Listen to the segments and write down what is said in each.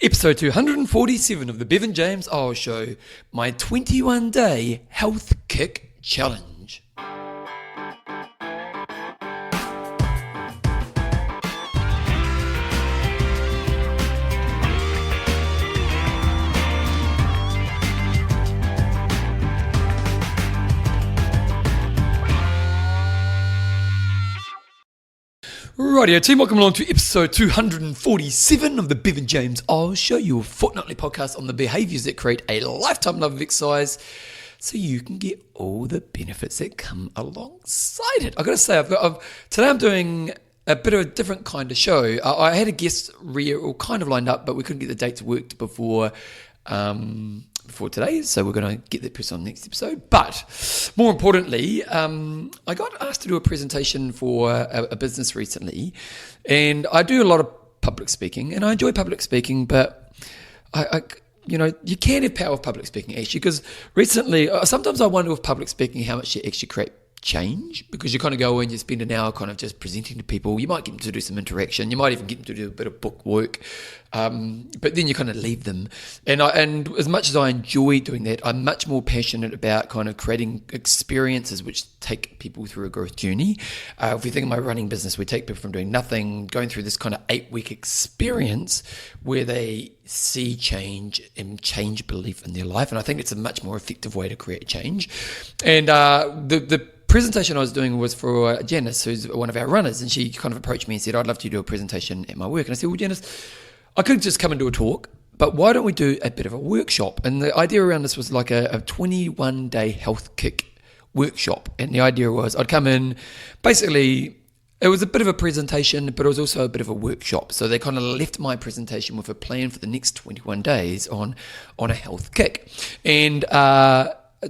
Episode 247 of the Bevan Eyles Show, my 21-day health kick challenge. Rightio team, welcome along to episode 247 of the Bevan Eyles Show, your fortnightly podcast on the behaviours that create a lifetime love of exercise so you can get all the benefits that come alongside it. I've got to say, today I'm doing a bit of a different kind of show. I had a guest kind of lined up, but we couldn't get the dates worked before today, so we're going to get that person on the next episode. But more importantly, I got asked to do a presentation for a business recently, and I do a lot of public speaking, and I enjoy public speaking, but you can have power of public speaking actually, because recently, sometimes I wonder with public speaking how much you actually create change, because you kind of go in, you spend an hour kind of just presenting to people. You might get them to do some interaction, you might even get them to do a bit of book work, but then you kind of leave them. And as much as I enjoy doing that, I'm much more passionate about kind of creating experiences which take people through a growth journey. If you think of my running business, we take people from doing nothing, going through this kind of 8-week experience where they see change and change belief in their life. And I think it's a much more effective way to create change. And the presentation I was doing was for Janice, who's one of our runners, and she kind of approached me and said, I'd love to do a presentation at my work. And I said, well, Janice, I could just come and do a talk, but why don't we do a bit of a workshop? And the idea around this was like a 21-day health kick workshop. And the idea was I'd come in, basically, it was a bit of a presentation, but it was also a bit of a workshop. So they kind of left my presentation with a plan for the next 21 days on a health kick. And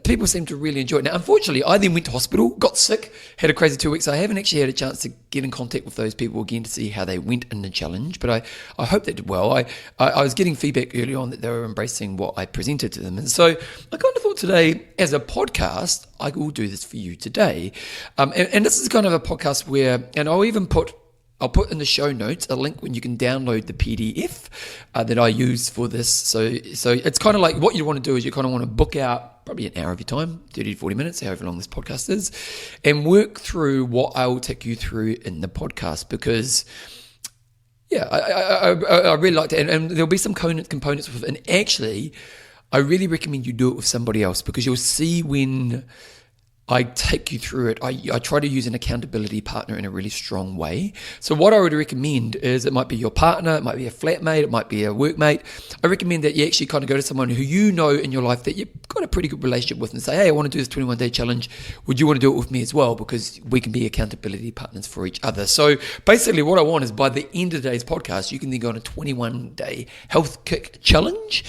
people seem to really enjoy it. Now, unfortunately, I then went to hospital, got sick, had a crazy 2 weeks. I haven't actually had a chance to get in contact with those people again to see how they went in the challenge, but I hope they did well. I was getting feedback early on that they were embracing what I presented to them. And so I kind of thought today, as a podcast, I will do this for you today. And this is kind of a podcast where, and I'll put in the show notes a link when you can download the PDF that I use for this. So it's kind of like what you want to do is you kind of want to book out probably an hour of your time, 30 to 40 minutes, however long this podcast is, and work through what I will take you through in the podcast, because I really like to, and there'll be some components with it. And actually, I really recommend you do it with somebody else, because you'll see when I take you through it, I try to use an accountability partner in a really strong way. So what I would recommend is, it might be your partner, it might be a flatmate, it might be a workmate. I recommend that you actually kind of go to someone who you know in your life that you've got a pretty good relationship with and say, hey, I want to do this 21-day challenge. Would you want to do it with me as well? Because we can be accountability partners for each other. So basically what I want is, by the end of today's podcast, you can then go on a 21-day health kick challenge.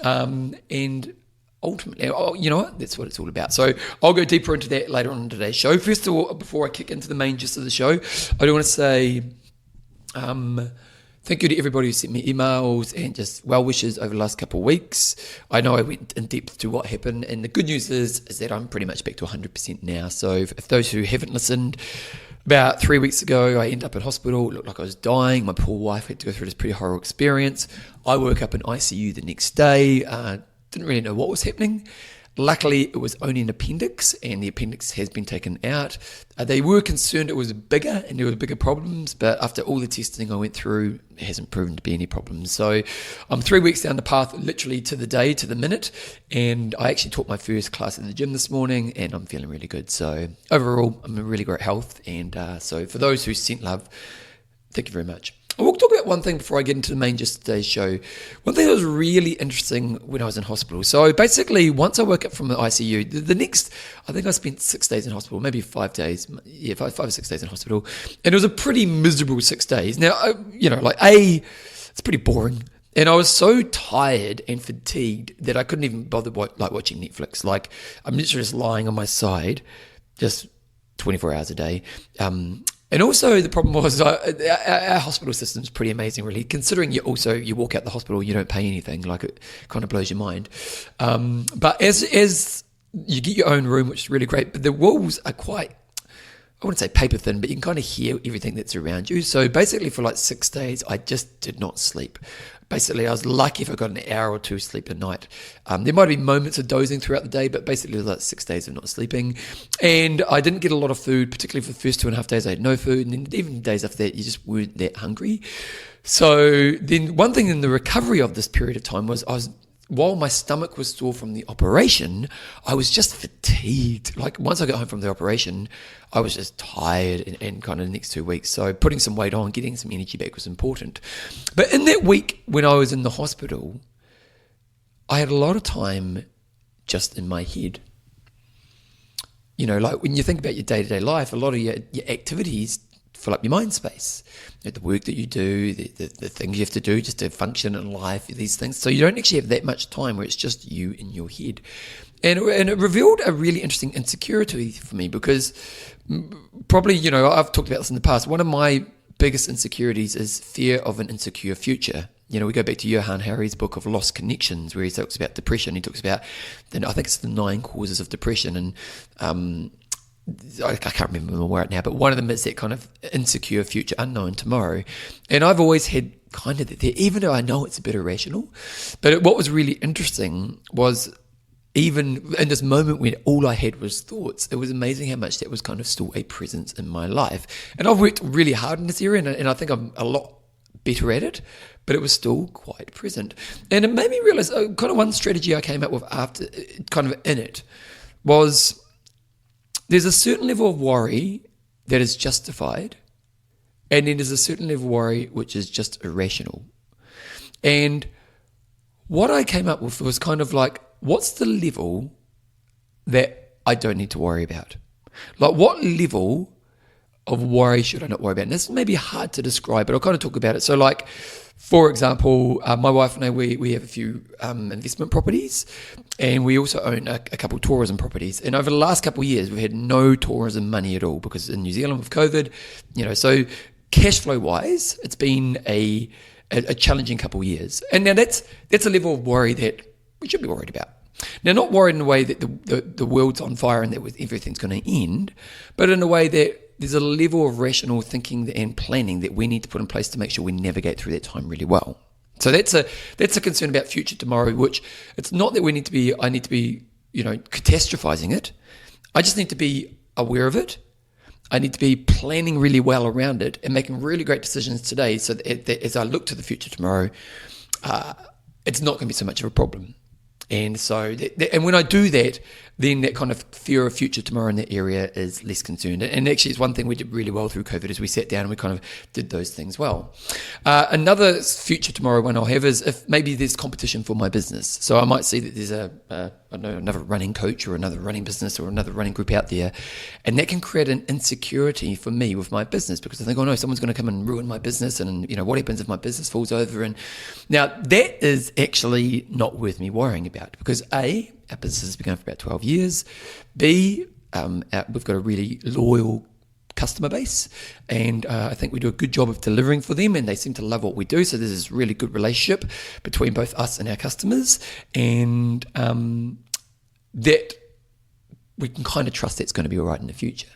And ultimately, you know what? That's what it's all about. So I'll go deeper into that later on in today's show. First of all, before I kick into the main gist of the show, I do want to say thank you to everybody who sent me emails and just well wishes over the last couple of weeks. I know I went in depth to what happened, and the good news is that I'm pretty much back to 100% now. So if those who haven't listened, about 3 weeks ago, I ended up in hospital. It looked like I was dying. My poor wife had to go through this pretty horrible experience. I woke up in ICU the next day. Didn't really know what was happening. Luckily, it was only an appendix, and the appendix has been taken out. They were concerned it was bigger and there were bigger problems, but after all the testing I went through, it hasn't proven to be any problems. So I'm 3 weeks down the path, literally to the day, to the minute, and I actually taught my first class in the gym this morning, and I'm feeling really good. So overall, I'm in really great health, and so for those who sent love, thank you very much. I will talk about one thing before I get into the main gist of today's show. One thing that was really interesting when I was in hospital. So basically, once I woke up from the ICU, the next, I think I spent 6 days in hospital, maybe 5 days, five or 6 days in hospital. And it was a pretty miserable 6 days. Now, it's pretty boring. And I was so tired and fatigued that I couldn't even bother watching Netflix. Like, I'm literally just lying on my side, just 24 hours a day. And also the problem was our hospital system is pretty amazing, really, considering you walk out the hospital, you don't pay anything. Like, it kind of blows your mind. But as you get your own room, which is really great, but the walls are quite I wouldn't say paper thin, but you can kind of hear everything that's around you. So basically for like 6 days, I just did not sleep. Basically, I was lucky if I got an hour or two sleep a night. There might be moments of dozing throughout the day, but basically it was like 6 days of not sleeping. And I didn't get a lot of food, particularly for the first 2.5 days I had no food. And then even days after that, you just weren't that hungry. So then one thing in the recovery of this period of time was while my stomach was sore from the operation, I was just fatigued. Like once I got home from the operation, I was just tired and kind of the next 2 weeks. So putting some weight on, getting some energy back was important. But in that week when I was in the hospital, I had a lot of time just in my head. You know, like when you think about your day-to-day life, a lot of your activities fill up your mind space. You know, the work that you do, the things you have to do just to function in life, these things. So you don't actually have that much time where it's just you in your head. And it revealed a really interesting insecurity for me because probably, you know, I've talked about this in the past. One of my biggest insecurities is fear of an insecure future. You know, we go back to Johann Hari's book of Lost Connections where he talks about depression. He talks about, I think it's the 9 causes of depression. And I can't remember them all right now, but one of them is that kind of insecure future, unknown tomorrow. And I've always had kind of that there, even though I know it's a bit irrational. But what was really interesting was even in this moment when all I had was thoughts, it was amazing how much that was kind of still a presence in my life. And I've worked really hard in this area, and I think I'm a lot better at it, but it was still quite present. And it made me realize kind of one strategy I came up with after, kind of in it, was there's a certain level of worry that is justified, and then there's a certain level of worry which is just irrational. And what I came up with was kind of like, what's the level that I don't need to worry about? Like, what level of worry should I not worry about? And this may be hard to describe, but I'll kind of talk about it. So like, for example, my wife and I, we have a few investment properties, and we also own a couple tourism properties. And over the last couple of years, we've had no tourism money at all because in New Zealand with COVID, you know, so cash flow wise, it's been a challenging couple of years. And now that's a level of worry that we should be worried about. Now, not worried in a way that the world's on fire and that everything's going to end, but in a way that there's a level of rational thinking and planning that we need to put in place to make sure we navigate through that time really well. So that's a concern about future tomorrow, which it's not that I need to be, you know, catastrophizing it. I just need to be aware of it. I need to be planning really well around it and making really great decisions today so that as I look to the future tomorrow, it's not going to be so much of a problem. And so, and when I do that, then that kind of fear of future tomorrow in that area is less concerned. And actually, it's one thing we did really well through COVID is we sat down and we kind of did those things well. Another future tomorrow one I'll have is if maybe there's competition for my business. So I might see that there's another running coach or another running business or another running group out there, and that can create an insecurity for me with my business because I think, oh no, someone's going to come and ruin my business, and you know what happens if my business falls over? And now that is actually not worth me worrying about because A, our business has been going for about 12 years. B, we've got a really loyal customer base, and I think we do a good job of delivering for them, and they seem to love what we do. So there's this really good relationship between both us and our customers, and that we can kind of trust that's going to be all right in the future.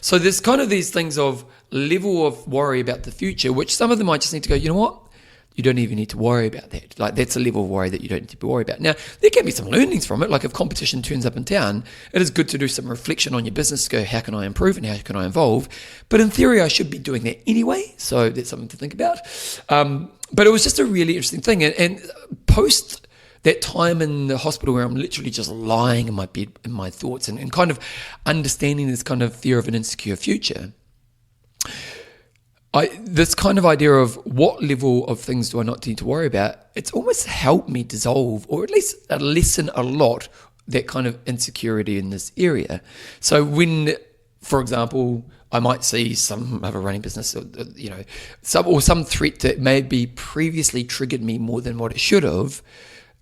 So there's kind of these things of level of worry about the future, which some of them I just need to go, you know what? You don't even need to worry about that. Like that's a level of worry that you don't need to be worried about. Now, there can be some learnings from it. Like if competition turns up in town, it is good to do some reflection on your business, go, how can I improve and how can I evolve? But in theory, I should be doing that anyway. So that's something to think about. But it was just a really interesting thing. And post that time in the hospital where I'm literally just lying in my bed in my thoughts and kind of understanding this kind of fear of an insecure future, this kind of idea of what level of things do I not need to worry about, it's almost helped me dissolve or at least lessen a lot that kind of insecurity in this area. So when, for example, I might see some other running business, you know, some threat that maybe previously triggered me more than what it should have,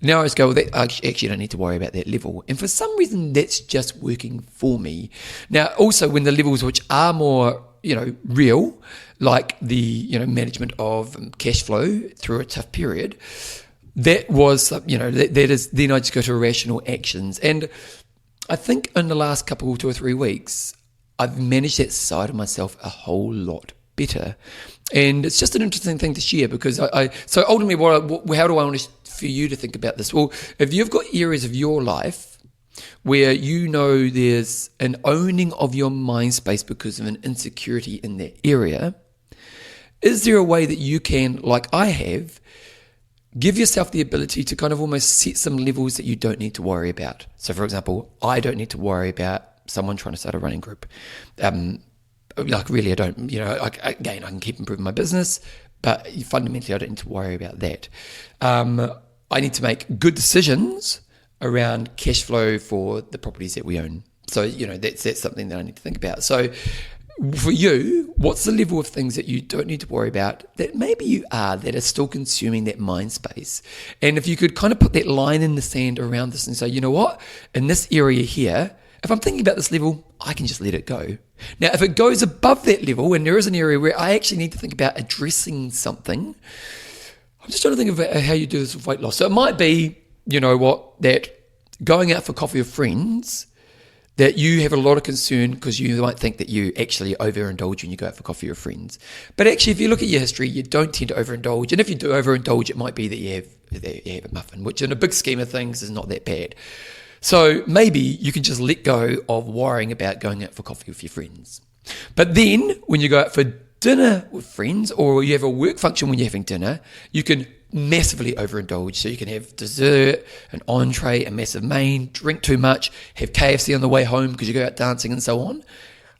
now I just go, well, I actually don't need to worry about that level. And for some reason, that's just working for me. Now, also when the levels which are more, you know, real, like the, you know, management of cash flow through a tough period, that was, you know, that is, then I just go to irrational actions. And I think in the last 2 or 3 weeks, I've managed that side of myself a whole lot better. And it's just an interesting thing to share because so ultimately, how do I want for you to think about this? Well, if you've got areas of your life where you know there's an owning of your mind space because of an insecurity in that area, is there a way that you can, like I have, give yourself the ability to kind of almost set some levels that you don't need to worry about? So, for example, I don't need to worry about someone trying to start a running group. Really, I don't. I can keep improving my business, but fundamentally, I don't need to worry about that. I need to make good decisions around cash flow for the properties that we own. So, that's something that I need to think about. So, for you, what's the level of things that you don't need to worry about that maybe you are, that are still consuming that mind space? And if you could kind of put that line in the sand around this and say, you know what, in this area here, if I'm thinking about this level, I can just let it go. Now, if it goes above that level and there is an area where I actually need to think about addressing something, I'm just trying to think of how you do this with weight loss. So it might be, that going out for coffee with friends, that you have a lot of concern because you might think that you actually overindulge when you go out for coffee with friends. But actually, if you look at your history, you don't tend to overindulge. And if you do overindulge, it might be that you have a muffin, which in a big scheme of things is not that bad. So maybe you can just let go of worrying about going out for coffee with your friends. But then when you go out for dinner with friends, or you have a work function when you're having dinner, you can massively overindulge. So you can have dessert, an entree, a massive main, drink too much, have KFC on the way home because you go out dancing and so on.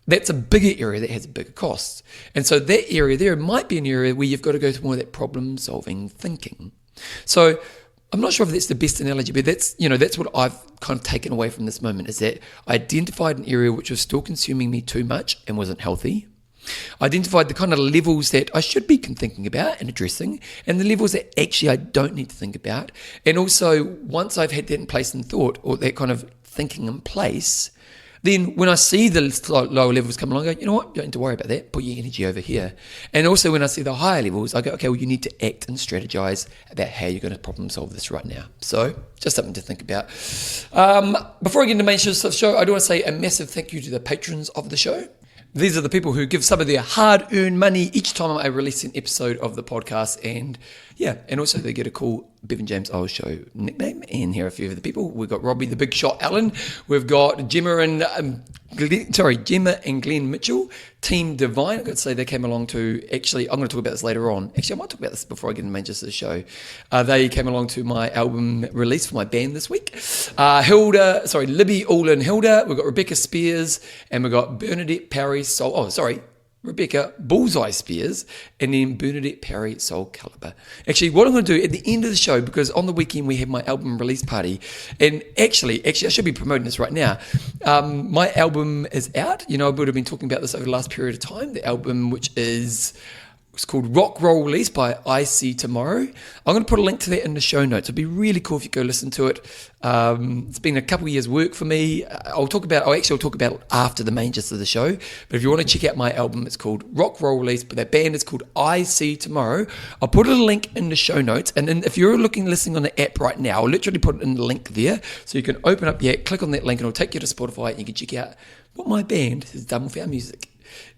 That's a bigger area that has bigger costs. And so that area there might be an area where you've got to go to more of that problem-solving thinking. So I'm not sure if that's the best analogy, but that's what I've kind of taken away from this moment, is that I identified an area which was still consuming me too much and wasn't healthy. I identified the kind of levels that I should be thinking about and addressing, and the levels that actually I don't need to think about. And also, once I've had that in place and thought, or that kind of thinking in place, then when I see the lower levels come along, I go, you know what, you don't need to worry about that, put your energy over here. And also when I see the higher levels, I go, okay, well, you need to act and strategize about how you're going to problem solve this right now. So just something to think about. Before I get into the main show, I do want to say a massive thank you to the patrons of the show. These are the people who give some of their hard-earned money each time I release an episode of the podcast. And also they get a cool Bevan James Eyles Show nickname. And here are a few of the people. We've got Robbie the Big Shot Allen. We've got Gemma and Glenn Mitchell. Team Divine. I've got to say they came along to, actually, I'm going to talk about this later on. Actually, I might talk about this before I get into the main gist of the show. They came along to my album release for my band this week. Libby All-In Hilda. We've got Rebecca Spears. And we've got Rebecca Bullseye Spears, and then Bernadette Perry Soul Caliber. Actually, what I'm going to do at the end of the show, because on the weekend we have my album release party, and actually I should be promoting this right now. My album is out. I would have been talking about this over the last period of time. The album, which is... it's called Rock Roll Release by I See Tomorrow. I'm going to put a link to that in the show notes. It'd be really cool if you go listen to it. It's been a couple of years' work for me. I'll talk about it after the main gist of the show. But if you want to check out my album, it's called Rock Roll Release, but that band is called I See Tomorrow. I'll put a link in the show notes. And then if you're listening on the app right now, I'll literally put it in the link there. So you can open up the app, click on that link, and it'll take you to Spotify, and you can check out what my band has done with our music.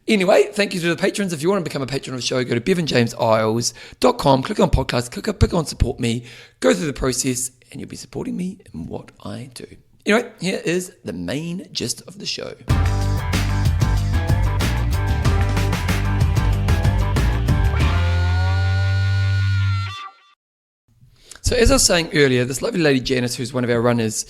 Anyway, thank you to the patrons. If you want to become a patron of the show, go to bevanjameseyles.com, click on podcast, click on support me, go through the process, and you'll be supporting me in what I do. Anyway, here is the main gist of the show. So as I was saying earlier, this lovely lady Janice, who's one of our runners,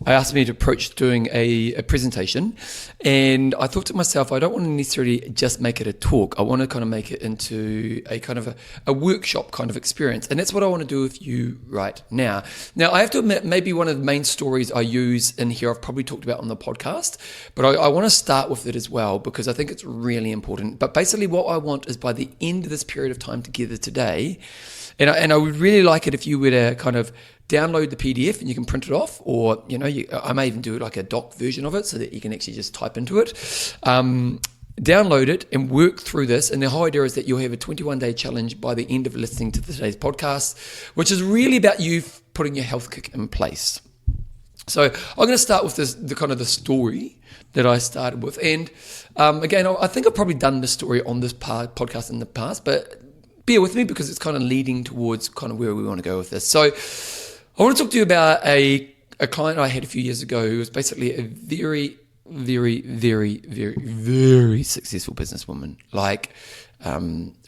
asked me to approach doing a presentation, and I thought to myself, I don't want to necessarily just make it a talk. I want to kind of make it into a kind of a workshop kind of experience, and that's what I want to do with you right now. Now, I have to admit, maybe one of the main stories I use in here I've probably talked about on the podcast, but I want to start with it as well because I think it's really important. But basically what I want is by the end of this period of time together today, and I would really like it if you were to kind of download the PDF and you can print it off, or I may even do like a doc version of it so that you can actually just type into it. Download it and work through this. And the whole idea is that you'll have a 21-day challenge by the end of listening to today's podcast, which is really about you putting your health kick in place. So I'm going to start with the kind of the story that I started with. And again, I think I've probably done this story on this podcast in the past, but bear with me because it's kind of leading towards kind of where we want to go with this. So I want to talk to you about a client I had a few years ago who was basically a very, very, very, very, very successful businesswoman, like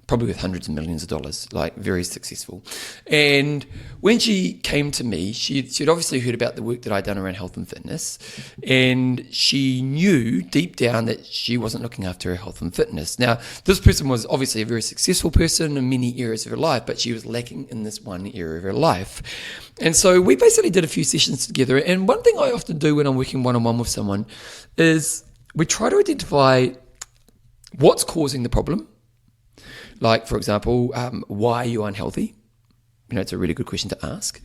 probably with hundreds of millions of dollars, like very successful. And when she came to me, she'd obviously heard about the work that I'd done around health and fitness, and she knew deep down that she wasn't looking after her health and fitness. Now, this person was obviously a very successful person in many areas of her life, but she was lacking in this one area of her life. And so we basically did a few sessions together. And one thing I often do when I'm working one-on-one with someone is we try to identify what's causing the problem. Like, for example, why are you unhealthy? It's a really good question to ask.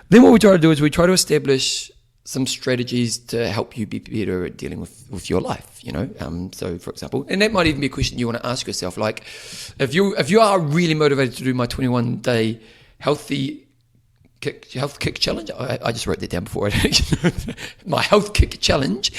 Then what we try to do is we try to establish some strategies to help you be better at dealing with your life, So, for example, and that might even be a question you want to ask yourself. Like, if you are really motivated to do my 21-day health kick challenge, I just wrote that down before. My health kick challenge.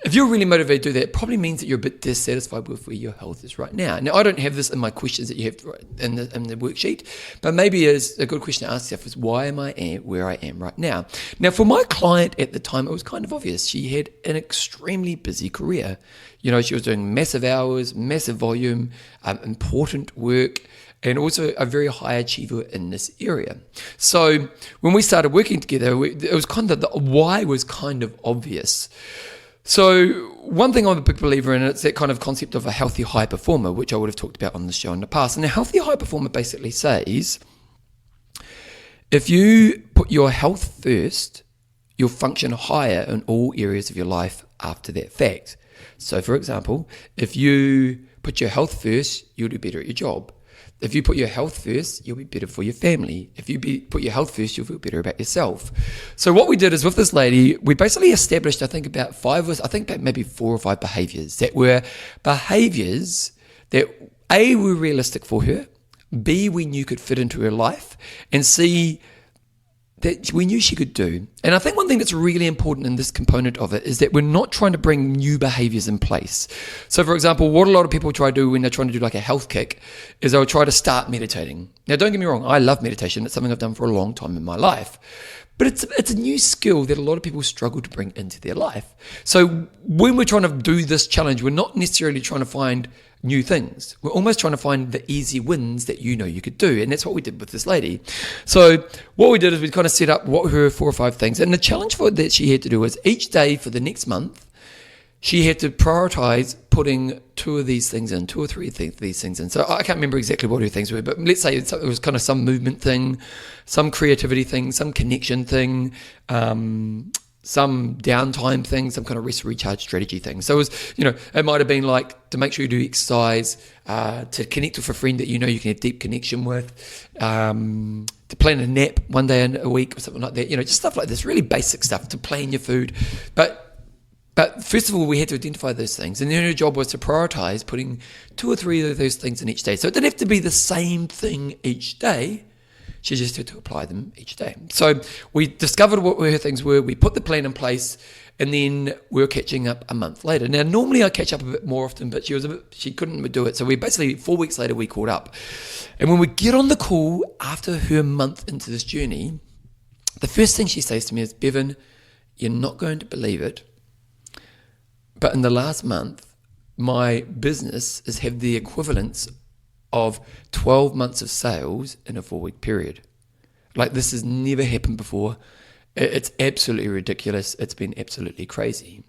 If you're really motivated to do that, it probably means that you're a bit dissatisfied with where your health is right now. Now, I don't have this in my questions that you have in the worksheet, but maybe it's a good question to ask yourself is why am I where I am right now? Now, for my client at the time, it was kind of obvious. She had an extremely busy career. She was doing massive hours, massive volume, important work, and also a very high achiever in this area. So when we started working together, it was kind of the why was kind of obvious. So one thing I'm a big believer in, it's that kind of concept of a healthy high performer, which I would have talked about on the show in the past. And a healthy high performer basically says, if you put your health first, you'll function higher in all areas of your life after that fact. So for example, if you put your health first, you'll do better at your job. If you put your health first, you'll be better for your family. If you put your health first, you'll feel better about yourself. So what we did is with this lady, we basically established, maybe 4 or 5 behaviors that were behaviors that A, were realistic for her, B, we knew could fit into her life, and C, that we knew she could do. And I think one thing that's really important in this component of it is that we're not trying to bring new behaviors in place. So for example, what a lot of people try to do when they're trying to do like a health kick is they'll try to start meditating. Now, don't get me wrong, I love meditation. It's something I've done for a long time in my life. But it's a new skill that a lot of people struggle to bring into their life. So when we're trying to do this challenge, we're not necessarily trying to find new things. We're almost trying to find the easy wins that you could do. And that's what we did with this lady. So what we did is we kind of set up what were her 4 or 5 things. And the challenge that she had to do was each day for the next month, she had to prioritize putting 2 of these things in, 2 or 3 of these things in. So I can't remember exactly what her things were, but let's say it was kind of some movement thing, some creativity thing, some connection thing, some downtime thing, some kind of rest recharge strategy thing. So it was, it might have been like to make sure you do exercise, to connect with a friend that you can have deep connection with, to plan a nap one day in a week or something like that. Just stuff like this, really basic stuff, to plan your food. But first of all, we had to identify those things. And then her job was to prioritize putting 2 or 3 of those things in each day. So it didn't have to be the same thing each day. She just had to apply them each day. So we discovered what her things were. We put the plan in place. And then we were catching up a month later. Now, normally I catch up a bit more often, but she couldn't do it. So we basically, 4 weeks later, we caught up. And when we get on the call after her month into this journey, the first thing she says to me is, Bevan, you're not going to believe it, but in the last month, my business has had the equivalence of 12 months of sales in a 4-week period. Like, this has never happened before. It's absolutely ridiculous. It's been absolutely crazy.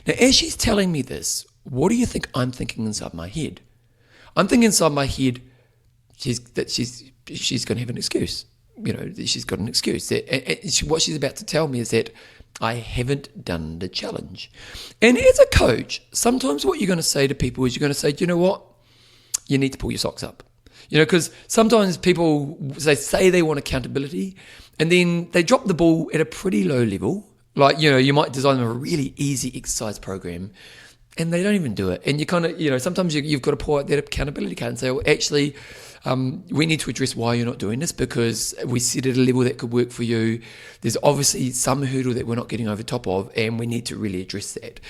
Now, as she's telling me this, what do you think I'm thinking inside my head? I'm thinking inside my head she's going to have an excuse. She's got an excuse. What she's about to tell me is that I haven't done the challenge. And as a coach, sometimes what you're going to say to people is you're going to say, do you know what? You need to pull your socks up. Because sometimes people, they say they want accountability and then they drop the ball at a pretty low level. Like, you might design them a really easy exercise program And they don't even do it. And you kind of, sometimes you've got to pull out that accountability card and say, well, actually, we need to address why you're not doing this, because we sit at a level that could work for you. There's obviously some hurdle that we're not getting over top of, and we need to really address that.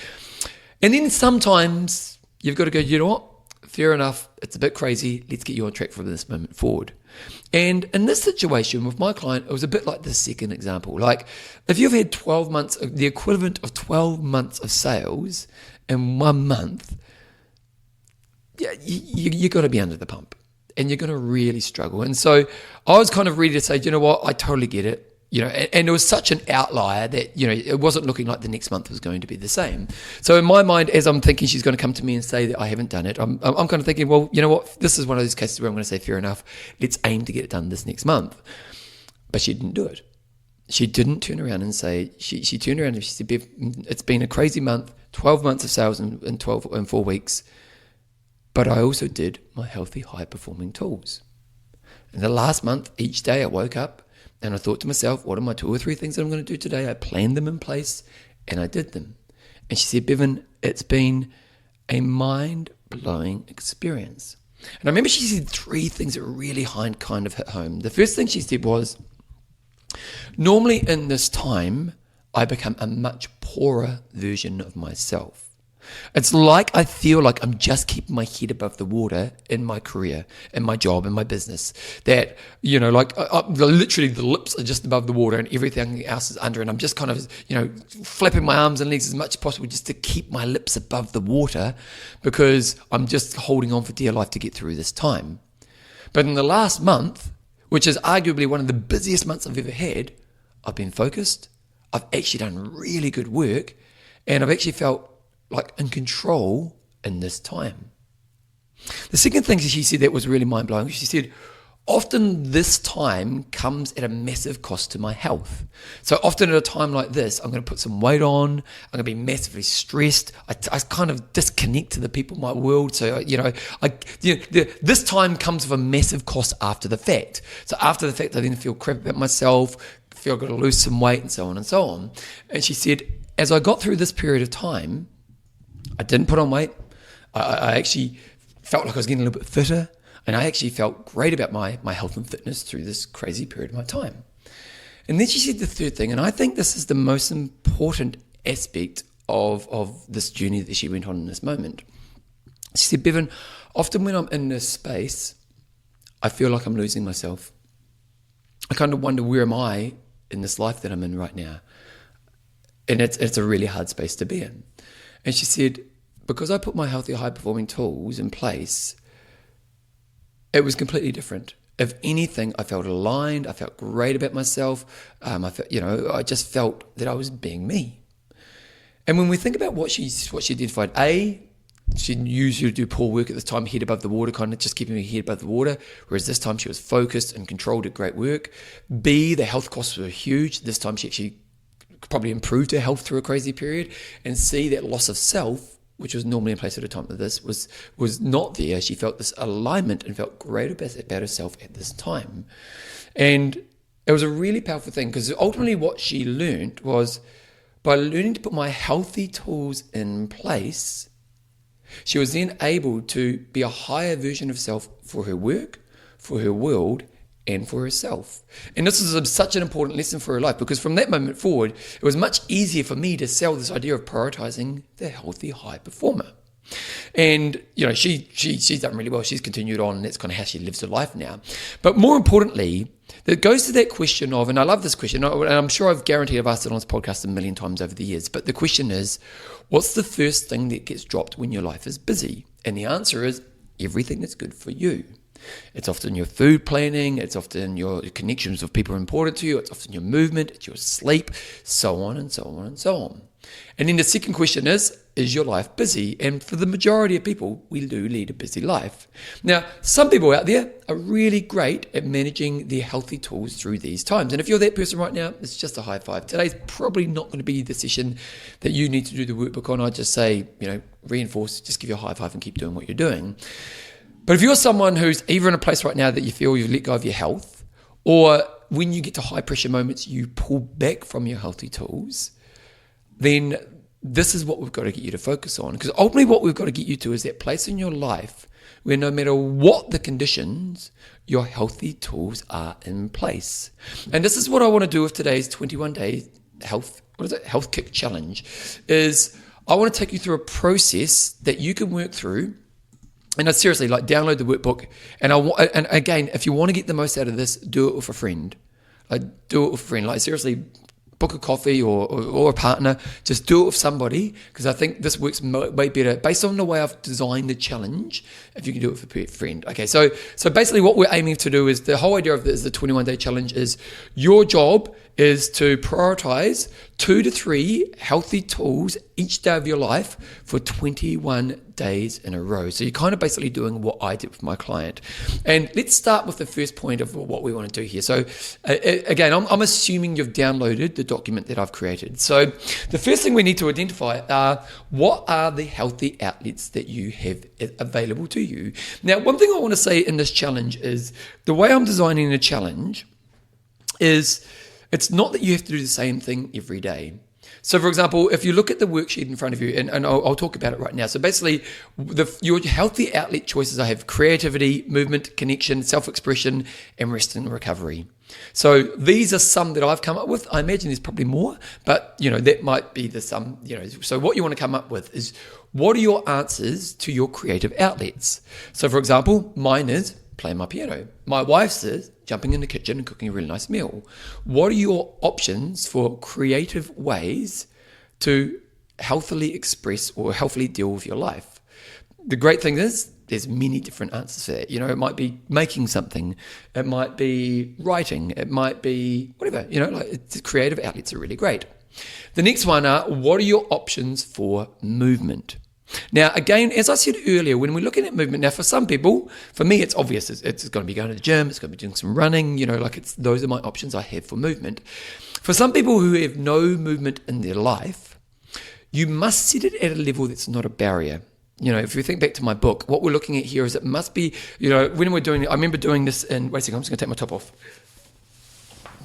And then sometimes you've got to go, you know what? Fair enough. It's a bit crazy. Let's get you on track from this moment forward. And in this situation with my client, it was a bit like the second example. Like if you've had 12 months, the equivalent of 12 months of sales in 1 month, you got to be under the pump and you're going to really struggle. And so I was kind of ready to say, you know what, I totally get it. And it was such an outlier that, it wasn't looking like the next month was going to be the same. So in my mind, as I'm thinking she's going to come to me and say that I haven't done it, I'm kind of thinking, well, you know what, this is one of those cases where I'm going to say, fair enough, let's aim to get it done this next month. But she didn't do it. She didn't turn around and say, she turned around and she said, Bev, it's been a crazy month, 12 months of sales in 4 weeks, but I also did my healthy, high-performing tools. And the last month, each day I woke up, and I thought to myself, what are my 2 or 3 things that I'm going to do today? I planned them in place and I did them. And she said, Bevan, it's been a mind-blowing experience. And I remember she said 3 things that really kind of hit home. The first thing she said was, normally in this time, I become a much poorer version of myself. It's like I feel like I'm just keeping my head above the water in my career, in my job, in my business. That, literally the lips are just above the water and everything else is under. And I'm just kind of, flapping my arms and legs as much as possible just to keep my lips above the water because I'm just holding on for dear life to get through this time. But in the last month, which is arguably one of the busiest months I've ever had, I've been focused. I've actually done really good work and I've actually felt like in control in this time. The second thing she said that was really mind-blowing, she said, often this time comes at a massive cost to my health. So often at a time like this, I'm going to put some weight on, I'm going to be massively stressed, I kind of disconnect to the people in my world. So, this time comes with a massive cost after the fact. So after the fact, I then feel crap about myself, feel I've got to lose some weight and so on and so on. And she said, as I got through this period of time, I didn't put on weight. I actually felt like I was getting a little bit fitter, and I actually felt great about my health and fitness through this crazy period of my time. And then she said the third thing, and I think this is the most important aspect of this journey that she went on in this moment. She said, Bevan, often when I'm in this space, I feel like I'm losing myself. I kind of wonder, where am I in this life that I'm in right now? And it's a really hard space to be in. And she said, because I put my healthy, high-performing tools in place, it was completely different. If anything, I felt aligned. I felt great about myself. I just felt that I was being me. And when we think about what she identified, she usually do poor work at this time, head above the water, kind of just keeping her head above the water, whereas this time she was focused and controlled, did great work. B, the health costs were huge. This time she actually probably improved her health through a crazy period. And C, that loss of self, which was normally in place at a time like this, was not there. She felt this alignment and felt great about herself at this time. And it was a really powerful thing, because ultimately what she learned was, by learning to put my healthy tools in place, she was then able to be a higher version of self for her work, for her world, and for herself. And this is such an important lesson for her life, because from that moment forward, it was much easier for me to sell this idea of prioritizing the healthy high performer. And, she's done really well. She's continued on, and that's kind of how she lives her life now. But more importantly, it goes to that question of, and I love this question, and I'm sure I've guaranteed I've asked it on this podcast a million times over the years, but the question is, what's the first thing that gets dropped when your life is busy? And the answer is everything that's good for you. It's often your food planning, it's often your connections with people important to you, it's often your movement, it's your sleep, so on and so on and so on. And then the second question is your life busy? And for the majority of people, we do lead a busy life. Now, some people out there are really great at managing their healthy tools through these times. And if you're that person right now, it's just a high five. Today's probably not going to be the session that you need to do the workbook on. I just say, reinforce, just give you a high five and keep doing what you're doing. But if you're someone who's either in a place right now that you feel you've let go of your health, or when you get to high pressure moments, you pull back from your healthy tools, then this is what we've got to get you to focus on. Because ultimately what we've got to get you to is that place in your life where no matter what the conditions, your healthy tools are in place. And this is what I want to do with today's 21-day health kick challenge, is I want to take you through a process that you can work through. And I seriously, like, download the workbook. And again, if you want to get the most out of this, do it with a friend. Like, seriously, book a coffee or a partner. Just do it with somebody, because I think this works way better based on the way I've designed the challenge, if you can do it with a friend. Okay, so basically what we're aiming to do is, the whole idea of this, the 21-day challenge, is your job is to prioritize 2 to 3 healthy tools each day of your life for 21 days in a row. So you're kind of basically doing what I did with my client. And let's start with the first point of what we want to do here. So again, I'm assuming you've downloaded the document that I've created. So the first thing we need to identify are, what are the healthy outlets that you have available to you? Now, one thing I want to say in this challenge is, the way I'm designing the challenge is, it's not that you have to do the same thing every day. So, for example, if you look at the worksheet in front of you, and I'll talk about it right now. So basically, your healthy outlet choices, I have creativity, movement, connection, self-expression, and rest and recovery. So these are some that I've come up with. I imagine there's probably more, but that might be the sum. So what you want to come up with is, what are your answers to your creative outlets? So, for example, mine is playing my piano. My wife's is jumping in the kitchen and cooking a really nice meal. What are your options for creative ways to healthily express or healthily deal with your life? The great thing is, there's many different answers for that. It might be making something, it might be writing, it might be whatever. Creative outlets are really great. The next one are, what are your options for movement? Now, again, as I said earlier, when we're looking at movement, now for some people, for me, it's obvious. It's going to be going to the gym, it's going to be doing some running, those are my options I have for movement. For some people who have no movement in their life, you must set it at a level that's not a barrier. If you think back to my book, what we're looking at here is, it must be, when we're doing it, I remember doing this in, wait a second, I'm just going to take my top off.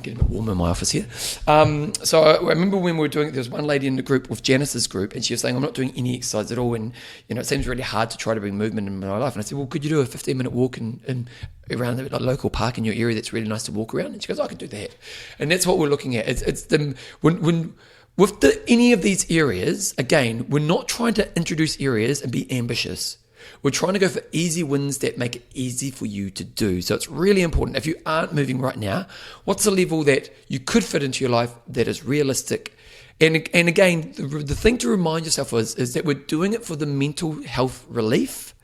Getting a bit warm in my office here. So I remember when we were doing it, there was one lady in the group, with Janice's group, and she was saying, I'm not doing any exercise at all, and it seems really hard to try to bring movement in my life. And I said, well, could you do a 15-minute walk in around the local park in your area that's really nice to walk around? And she goes, I could do that. And that's what we're looking at. It's the when with any of these areas, again, we're not trying to introduce areas and be ambitious. We're trying to go for easy wins that make it easy for you to do. So it's really important. If you aren't moving right now, what's the level that you could fit into your life that is realistic? And again, the thing to remind yourself is that we're doing it for the mental health relief,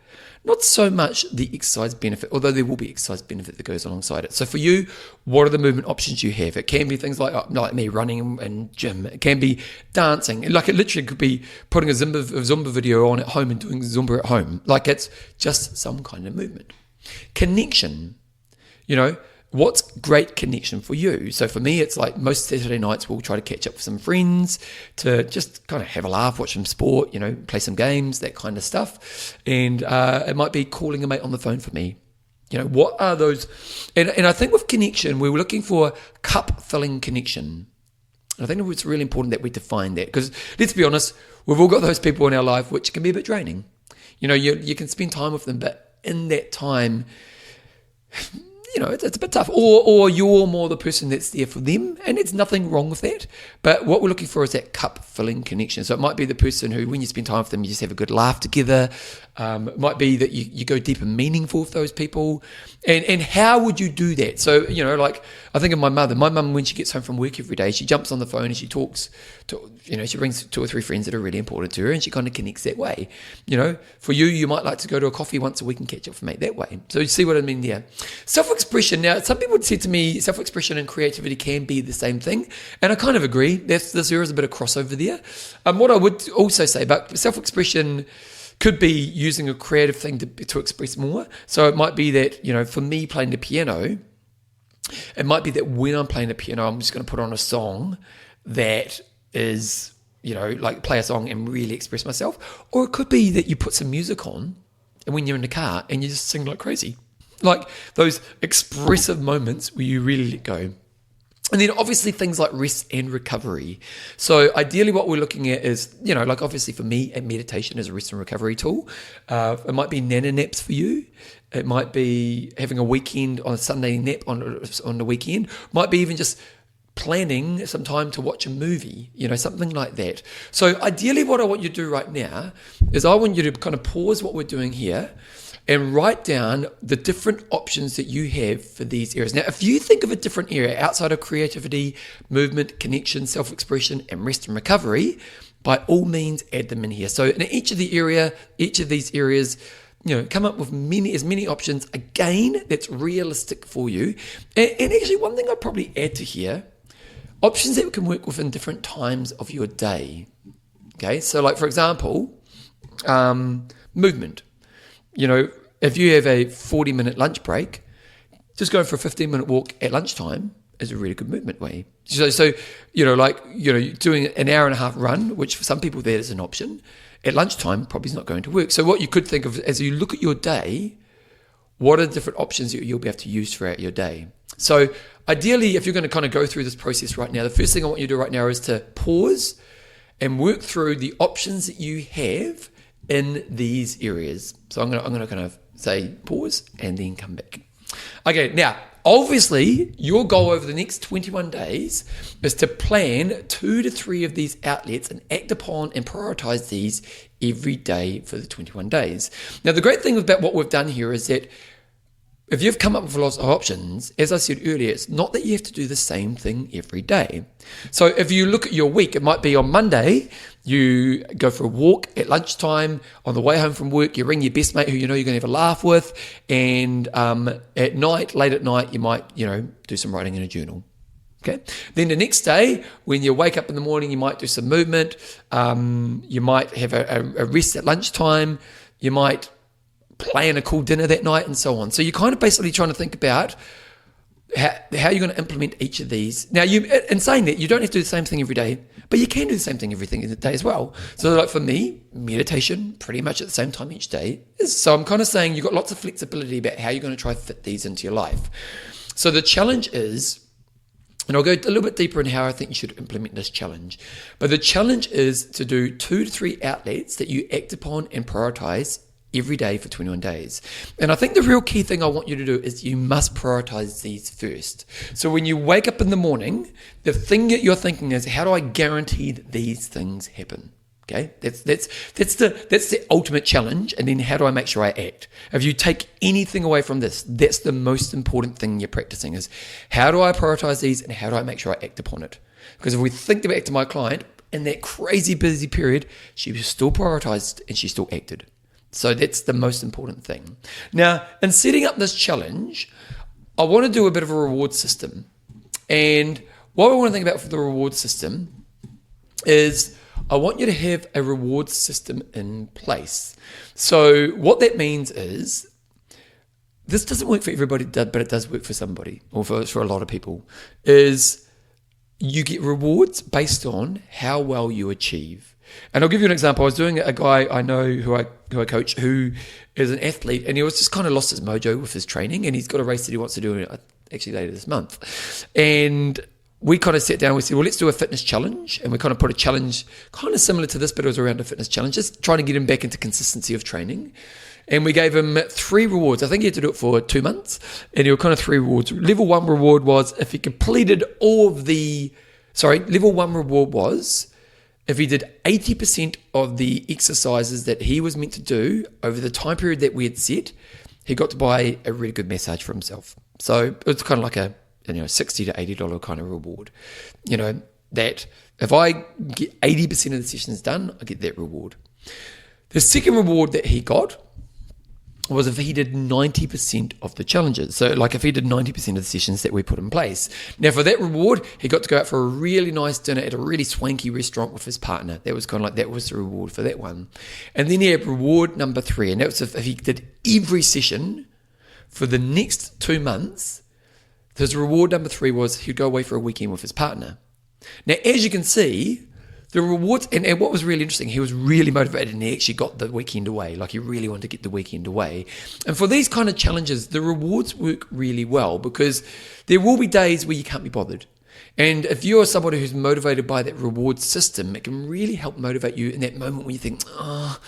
not so much the exercise benefit, although there will be exercise benefit that goes alongside it. So for you, what are the movement options you have? It can be things like me, running and gym. It can be dancing. Like, it literally could be putting a Zumba video on at home and doing Zumba at home. Like, it's just some kind of movement. Connection, what's great connection for you? So for me, it's like most Saturday nights we'll try to catch up with some friends to just kind of have a laugh, watch some sport, play some games, that kind of stuff. And it might be calling a mate on the phone for me. What are those? And I think with connection, we were looking for cup-filling connection. And I think it's really important that we define that, because let's be honest, we've all got those people in our life which can be a bit draining. You can spend time with them, but in that time, it's a bit tough. Or you're more the person that's there for them, and there's nothing wrong with that. But what we're looking for is that cup-filling connection. So it might be the person who, when you spend time with them, you just have a good laugh together. It might be that you go deep and meaningful with those people. And how would you do that? So, I think of my mother. My mum, when she gets home from work every day, she jumps on the phone and she talks to, she brings 2 or 3 friends that are really important to her, and she kind of connects that way. For you might like to go to a coffee once a week and catch up with mate that way. So you see what I mean there? Self-expression. Now, some people would say to me, self-expression and creativity can be the same thing. And I kind of agree. There is a bit of crossover there. What I would also say about self-expression could be using a creative thing to express more. So it might be that, for me playing the piano, it might be that when I'm playing the piano, I'm just going to put on a song that is, play a song and really express myself. Or it could be that you put some music on, and when you're in the car and you just sing like crazy. Like those expressive moments where you really let go. And then obviously things like rest and recovery. So ideally what we're looking at is, like obviously for me, meditation is a rest and recovery tool. It might be nana naps for you. It might be having a weekend on a Sunday nap on the weekend. Might be even just planning some time to watch a movie, something like that. So ideally what I want you to do right now is I want you to kind of pause what we're doing here and write down the different options that you have for these areas. Now, if you think of a different area outside of creativity, movement, connection, self-expression, and rest and recovery, by all means, add them in here. So in each of these areas, come up with as many options, again, that's realistic for you. And actually, one thing I'd probably add to here, options that can work within different times of your day. Okay, so like, for example, movement. If you have a 40-minute lunch break, just going for a 15-minute walk at lunchtime is a really good movement way. So doing an hour and a half run, which for some people that is an option, at lunchtime probably is not going to work. So what you could think of as you look at your day, what are the different options that you'll be able to use throughout your day? So ideally, if you're going to kind of go through this process right now, the first thing I want you to do right now is to pause and work through the options that you have in these areas. So I'm going to kind of say pause and then come back. Okay, now, obviously, your goal over the next 21 days is to plan 2 to 3 of these outlets and act upon and prioritize these every day for the 21 days. Now, the great thing about what we've done here is that if you've come up with lots of options, as I said earlier, it's not that you have to do the same thing every day. So if you look at your week, it might be on Monday, you go for a walk at lunchtime. On the way home from work, you ring your best mate who you know you're going to have a laugh with. And at night, late at night, you might, do some writing in a journal. Okay. Then the next day, when you wake up in the morning, you might do some movement. You might have a rest at lunchtime. You might plan a cool dinner that night and so on. So you're kind of basically trying to think about how you're going to implement each of these. Now, in saying that, you don't have to do the same thing every day, but you can do the same thing every day as well. So like for me, meditation pretty much at the same time each day. So I'm kind of saying you've got lots of flexibility about how you're going to try to fit these into your life. So the challenge is, and I'll go a little bit deeper in how I think you should implement this challenge, but the challenge is to do 2 to 3 outlets that you act upon and prioritize every day for 21 days. And I think the real key thing I want you to do is you must prioritize these first. So when you wake up in the morning, the thing that you're thinking is, how do I guarantee that these things happen? Okay, that's the ultimate challenge. And then how do I make sure I act? If you take anything away from this, that's the most important thing you're practicing is, how do I prioritize these and how do I make sure I act upon it? Because if we think back to my client, in that crazy busy period, she was still prioritized and she still acted. So that's the most important thing. Now, in setting up this challenge, I want to do a bit of a reward system. And what I want to think about for the reward system is I want you to have a reward system in place. So what that means is, this doesn't work for everybody, but it does work for somebody, or for a lot of people, is you get rewards based on how well you achieve. And I'll give you an example. I was doing a guy I know who I coach who is an athlete, and he was just kind of lost his mojo with his training, and he's got a race that he wants to do actually later this month. And we kind of sat down and we said, well, let's do a fitness challenge. And we kind of put a challenge kind of similar to this, but it was around a fitness challenge, just trying to get him back into consistency of training. And we gave him 3 rewards. I think he had to do it for 2 months. And there were kind of 3 rewards. Level 1 reward was if he completed level 1 reward was if he did 80% of the exercises that he was meant to do over the time period that we had set, he got to buy a really good massage for himself. So it was kind of like a $60 to $80 kind of reward. That if I get 80% of the sessions done, I get that reward. The second reward that he got was if he did 90% of the challenges. So like if he did 90% of the sessions that we put in place. Now for that reward, he got to go out for a really nice dinner at a really swanky restaurant with his partner. That was kind of like, that was the reward for that one. And then he had reward number 3, and that was if he did every session for the next 2 months. His reward number 3 was he'd go away for a weekend with his partner. Now, as you can see, the rewards, and what was really interesting, he was really motivated and he actually got the weekend away. Like he really wanted to get the weekend away. And for these kind of challenges, the rewards work really well because there will be days where you can't be bothered. And if you're somebody who's motivated by that reward system, it can really help motivate you in that moment when you think, oh,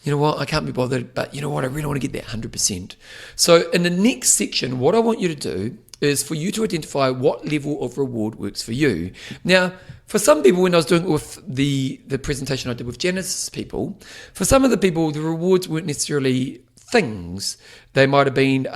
you know what, I can't be bothered, but you know what, I really want to get that 100%. So in the next section, what I want you to do is for you to identify what level of reward works for you. Now, for some people, when I was doing it with the presentation I did with Genesis people, for some of the people, the rewards weren't necessarily things. They might have been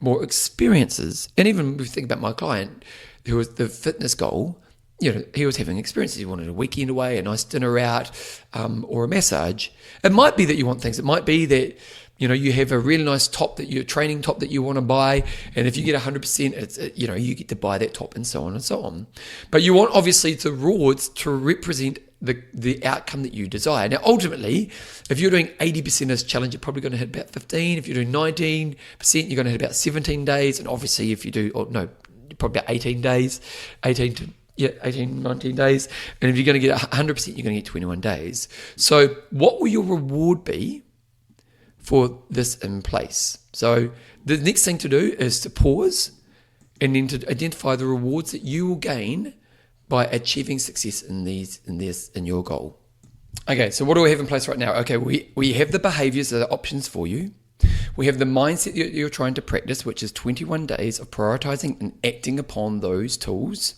more experiences. And even if you think about my client, who was the fitness goal, he was having experiences. He wanted a weekend away, a nice dinner out, or a massage. It might be that you want things. It might be that you have a really nice top training top that you want to buy, and if you get 100%, you get to buy that top, and so on and so on. But you want obviously the rewards to represent the outcome that you desire. Now, ultimately, if you're doing 80% of this challenge, you're probably going to hit about 15. If you're doing 19%, you're going to hit about 17 days. And obviously, if you do, probably about 18 days, 18, 19 days. And if you're going to get 100%, you're going to get 21 days. So what will your reward be for this in place? So the next thing to do is to pause and then to identify the rewards that you will gain by achieving success in your goal. Okay, so what do we have in place right now? Okay, we have the behaviors that are options for you. We have the mindset that you're trying to practice, which is 21 days of prioritizing and acting upon those tools.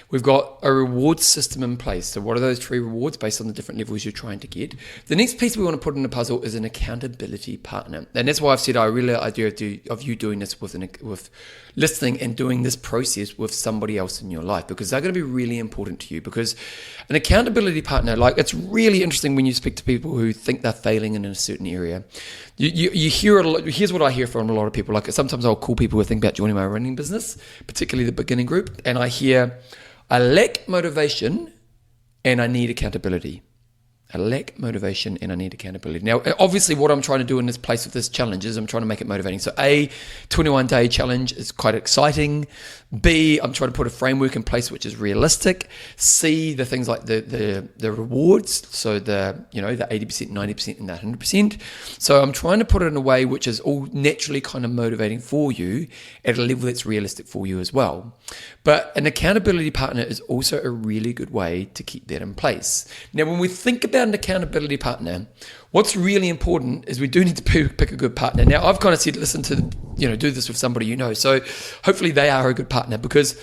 We've got a reward system in place. So what are those 3 rewards based on the different levels you're trying to get? The next piece we want to put in the puzzle is an accountability partner. And that's why I've said I really like the idea of you doing this with listening and doing this process with somebody else in your life, because they're going to be really important to you. Because an accountability partner, it's really interesting when you speak to people who think they're failing in a certain area. You hear it a lot. Here's what I hear from a lot of people. Sometimes I'll call people who think about joining my running business, particularly the beginning group, and I hear, I lack motivation and I need accountability. I lack motivation and I need accountability. Now, obviously, what I'm trying to do in this place with this challenge is I'm trying to make it motivating. So A, 21-day challenge is quite exciting. B, I'm trying to put a framework in place which is realistic. C, the things like the rewards, so the 80%, 90%, and that 100%. So I'm trying to put it in a way which is all naturally kind of motivating for you at a level that's realistic for you as well. But an accountability partner is also a really good way to keep that in place. Now, when we think about an accountability partner, what's really important is we do need to pick a good partner. Now, I've kind of said, listen to, do this with somebody so hopefully they are a good partner, because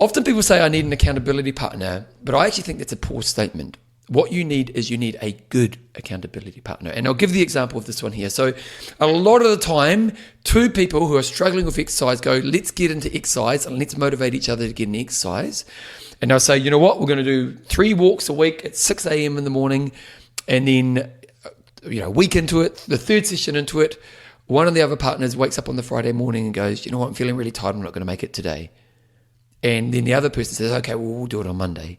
often people say I need an accountability partner, but I actually think that's a poor statement. What you need is a good accountability partner. And I'll give the example of this one here. So a lot of the time, 2 people who are struggling with exercise go, let's get into exercise and let's motivate each other to get into exercise. And they'll say, you know what, we're going to do 3 walks a week at 6 a.m. in the morning. And then, a week into it, the 3rd session into it, one of the other partners wakes up on the Friday morning and goes, you know what, I'm feeling really tired, I'm not going to make it today. And then the other person says, okay, well, we'll do it on Monday.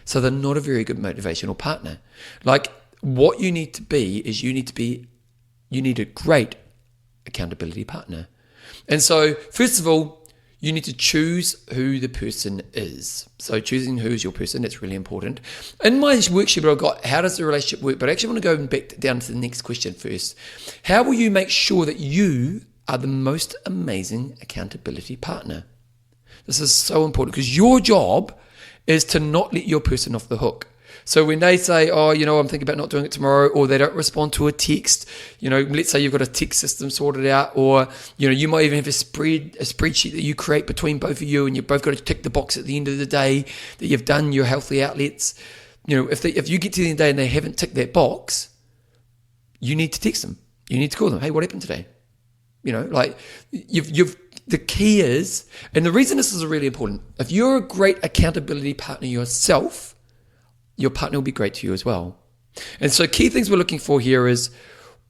So they're not a very good motivational partner. What you need to be is you need a great accountability partner. And so, first of all, you need to choose who the person is. So choosing who's your person, that's really important. In my worksheet I've got, how does the relationship work? But I actually want to go back down to the next question first. How will you make sure that you are the most amazing accountability partner? This is so important, because your job is to not let your person off the hook. So when they say, oh, I'm thinking about not doing it tomorrow, or they don't respond to a text, let's say you've got a text system sorted out, or, you might even have a spreadsheet that you create between both of you, and you've both got to tick the box at the end of the day that you've done your healthy outlets. If you get to the end of the day and they haven't ticked that box, you need to text them. You need to call them. Hey, what happened today? The key is, and the reason this is really important, if you're a great accountability partner yourself, your partner will be great to you as well. And so key things we're looking for here is,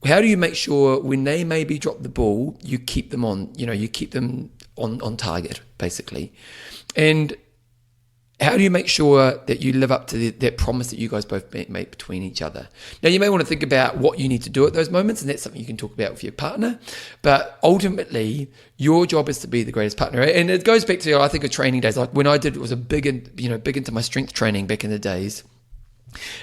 how do you make sure when they maybe drop the ball, you keep them on target, basically. And how do you make sure that you live up to that promise that you guys both make between each other? Now, you may want to think about what you need to do at those moments, and that's something you can talk about with your partner. But ultimately, your job is to be the greatest partner. And it goes back to, I think, of training days. Like when I did, it was big into my strength training back in the days.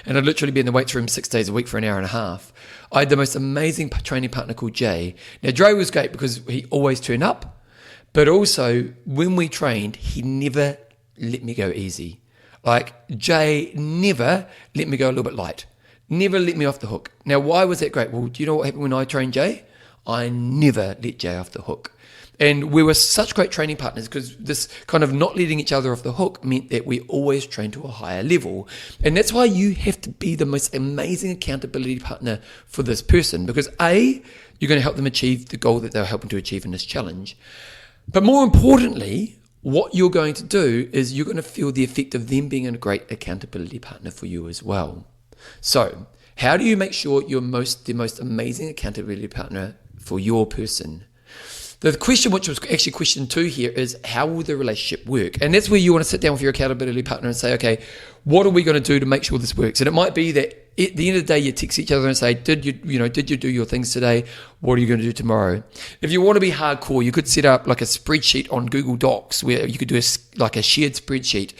And I'd literally be in the weights room 6 days a week for an hour and a half. I had the most amazing training partner called Jay. Now, Dre was great because he always turned up. But also, when we trained, he never let me go easy. Like Jay never let me go a little bit light. Never let me off the hook. Now, why was that great? Well, do you know what happened when I trained Jay? I never let Jay off the hook. And we were such great training partners because this kind of not letting each other off the hook meant that we always trained to a higher level. And that's why you have to be the most amazing accountability partner for this person, because A, you're going to help them achieve the goal that they're helping to achieve in this challenge. But more importantly, what you're going to do is you're going to feel the effect of them being a great accountability partner for you as well. So how do you make sure you're the most amazing accountability partner for your person? The question, which was actually question 2 here, is how will the relationship work? And that's where you want to sit down with your accountability partner and say, okay, what are we going to do to make sure this works? And it might be that at the end of the day, you text each other and say, did you do your things today? What are you going to do tomorrow? If you want to be hardcore, you could set up like a spreadsheet on Google Docs where you could do like a shared spreadsheet,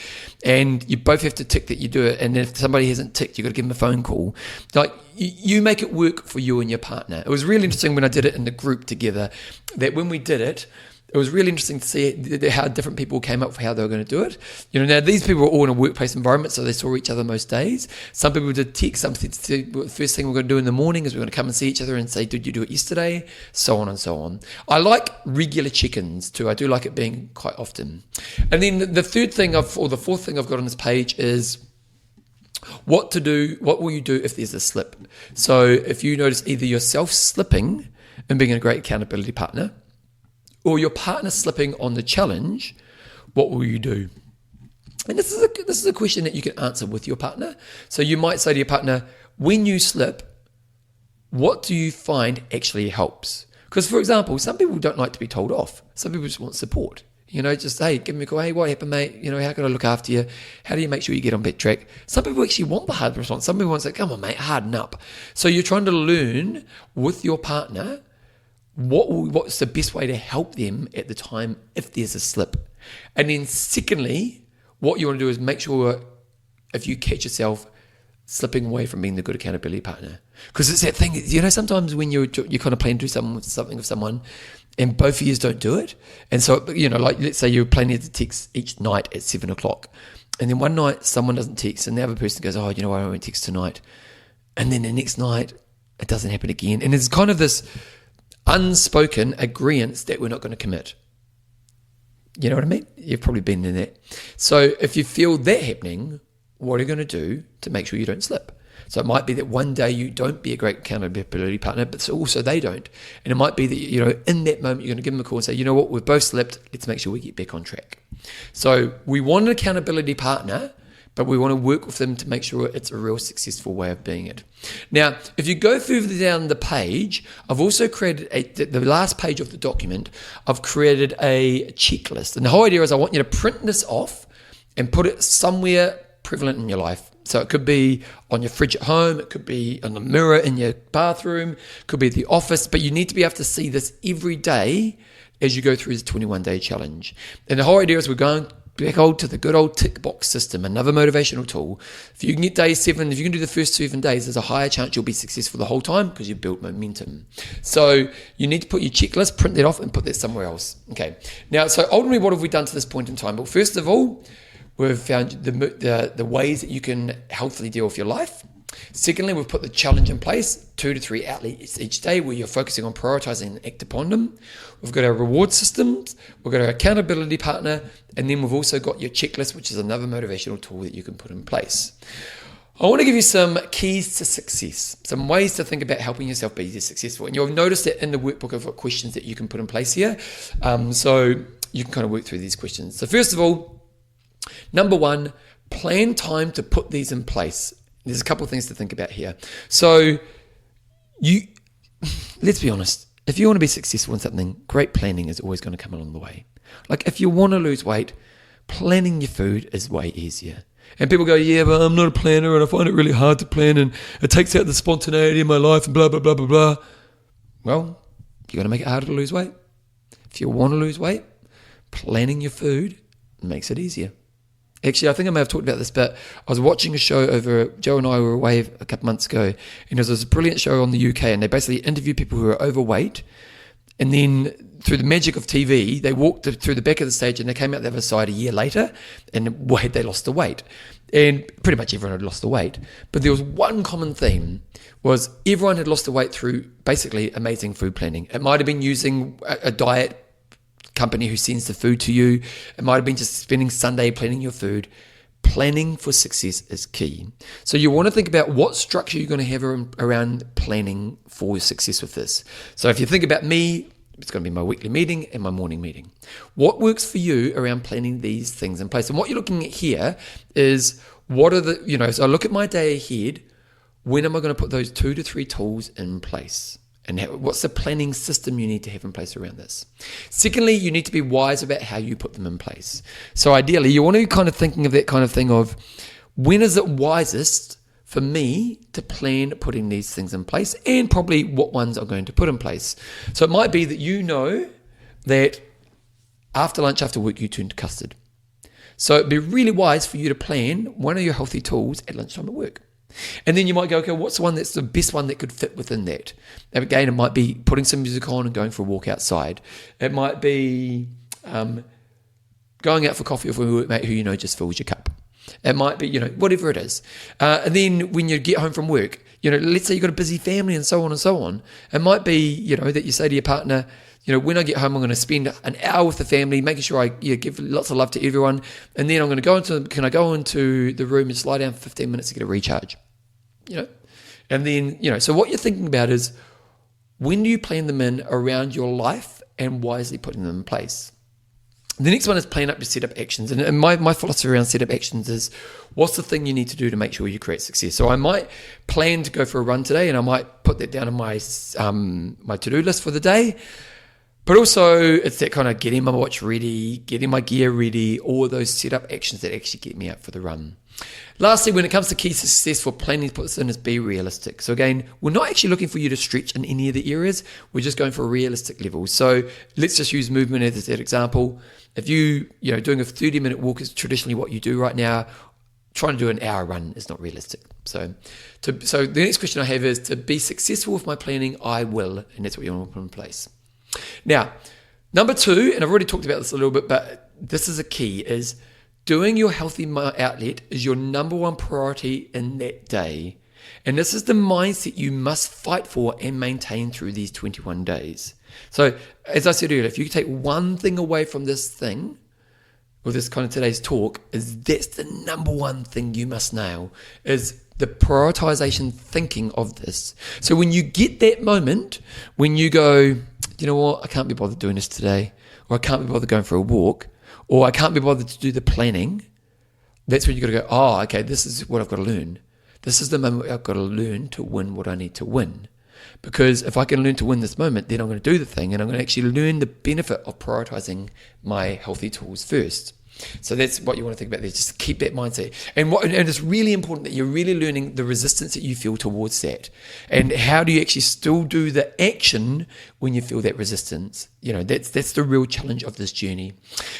and you both have to tick that you do it. And if somebody hasn't ticked, you've got to give them a phone call. Like, you make it work for you and your partner. It was really interesting when I did it in the group together, that when we did it, it was really interesting to see how different people came up with how they were going to do it. Now these people were all in a workplace environment, so they saw each other most days. Some people did text. Some said the first thing we're going to do in the morning is we're going to come and see each other and say, did you do it yesterday? So on and so on. I like regular check-ins too. I do like it being quite often. And then the fourth thing I've got on this page is what will you do if there's a slip? So if you notice either yourself slipping and being a great accountability partner, or your partner slipping on the challenge, what will you do? And this is a question that you can answer with your partner. So you might say to your partner, when you slip, what do you find actually helps? Because, for example, some people don't like to be told off. Some people just want support. Just, hey, give me a call. Hey, what happened, mate? How can I look after you? How do you make sure you get on back track? Some people actually want the hard response. Some people want to say, come on, mate, harden up. So you're trying to learn with your partner what's the best way to help them at the time if there's a slip. And then secondly, what you want to do is make sure if you catch yourself slipping away from being the good accountability partner. Because it's that thing, sometimes when you're kind of planning to do something with someone and both of you don't do it. And so, like let's say you're planning to text each night at 7:00. And then one night someone doesn't text and the other person goes, I won't text tonight. And then the next night it doesn't happen again. And it's kind of this unspoken agreement that we're not going to commit. You know what I mean? You've probably been in that. So if you feel that happening, what are you going to do to make sure you don't slip? So it might be that one day you don't be a great accountability partner, but also they don't. And it might be that, in that moment, you're going to give them a call and say, you know what, we've both slipped. Let's make sure we get back on track. So we want an accountability partner, but we want to work with them to make sure it's a real successful way of being it. Now, if you go further down the page, I've also created the last page of the document, I've created a checklist. And the whole idea is I want you to print this off and put it somewhere prevalent in your life. So it could be on your fridge at home, it could be on the mirror in your bathroom, it could be at the office, but you need to be able to see this every day as you go through this 21-day challenge. And the whole idea is we're going back to the good old tick box system, another motivational tool. If you can get day 7, if you can do the first 7 days, there's a higher chance you'll be successful the whole time because you've built momentum. So you need to put your checklist, print that off and put that somewhere else. Okay. Now, so ultimately, what have we done to this point in time? Well, first of all, we've found the ways that you can healthily deal with your life. Secondly, we've put the challenge in place, 2 to 3 outlets each day where you're focusing on prioritizing and act upon them. We've got our reward systems, we've got our accountability partner, and then we've also got your checklist, which is another motivational tool that you can put in place. I want to give you some keys to success, some ways to think about helping yourself be successful. And you'll notice that in the workbook I've got questions that you can put in place here. So you can kind of work through these questions. So first of all, number 1, plan time to put these in place. There's a couple of things to think about here. So let's be honest, if you want to be successful in something, great planning is always going to come along the way. Like if you want to lose weight, planning your food is way easier. And people go, yeah, but I'm not a planner and I find it really hard to plan and it takes out the spontaneity in my life and blah, blah, blah, blah, blah. Well, you're going to make it harder to lose weight. If you want to lose weight, planning your food makes it easier. Actually, I think I may have talked about this, but I was watching a show Joe and I were away a couple months ago, and there was this brilliant show on the UK, and they basically interview people who are overweight, and then through the magic of TV, they walked through the back of the stage and they came out the other side a year later, and had they lost the weight? And pretty much everyone had lost the weight. But there was one common theme, was everyone had lost the weight through basically amazing food planning. It might have been using a diet company who sends the food to you. It might have been just spending Sunday planning your food. Planning for success is key. So you want to think about what structure you're going to have around planning for success with this. So if you think about me, it's going to be my weekly meeting and my morning meeting. What works for you around planning these things in place? And what you're looking at here is what are the, so I look at my day ahead. When am I going to put those 2 to 3 tools in place? And what's the planning system you need to have in place around this? Secondly, you need to be wise about how you put them in place. So ideally, you want to be kind of thinking of that kind of thing of, when is it wisest for me to plan putting these things in place, and probably what ones I'm going to put in place. So it might be that you know that after lunch, after work, you turn to custard. So it'd be really wise for you to plan one of your healthy tools at lunchtime at work. And then you might go, okay, what's the one that's the best one that could fit within that? And again, it might be putting some music on and going for a walk outside. It might be going out for coffee with a workmate who just fills your cup. It might be, whatever it is. And then when you get home from work, let's say you've got a busy family and so on and so on. It might be, that you say to your partner, when I get home, I'm going to spend an hour with the family, making sure I give lots of love to everyone. And then I'm going to can I go into the room and just lie down for 15 minutes to get a recharge? And then, so what you're thinking about is, when do you plan them in around your life and wisely putting them in place? The next one is plan up your setup actions. And my philosophy around setup actions is, what's the thing you need to do to make sure you create success? So I might plan to go for a run today, and I might put that down on my my to-do list for the day. But also, it's that kind of getting my watch ready, getting my gear ready, all those setup actions that actually get me out for the run. Lastly, when it comes to key success for planning to put this in, is be realistic. So again, we're not actually looking for you to stretch in any of the areas. We're just going for a realistic level. So let's just use movement as that example. If doing a 30-minute walk is traditionally what you do right now, trying to do an hour run is not realistic. So the next question I have is, to be successful with my planning, I will, and that's what you want to put in place. Now, number 2, and I've already talked about this a little bit, but this is a key, is doing your healthy outlet is your number one priority in that day. And this is the mindset you must fight for and maintain through these 21 days. So, as I said earlier, if you take one thing away from this thing, or this kind of today's talk, is that's the number one thing you must nail, is the prioritization thinking of this. So when you get that moment, when you go, you know what, I can't be bothered doing this today, or I can't be bothered going for a walk, or I can't be bothered to do the planning, that's when you've got to go, oh, okay, this is what I've got to learn. This is the moment I've got to learn to win what I need to win. Because if I can learn to win this moment, then I'm going to do the thing, and I'm going to actually learn the benefit of prioritizing my healthy tools first. So that's what you want to think about there. Just keep that mindset. And it's really important that you're really learning the resistance that you feel towards that. And how do you actually still do the action when you feel that resistance? That's the real challenge of this journey.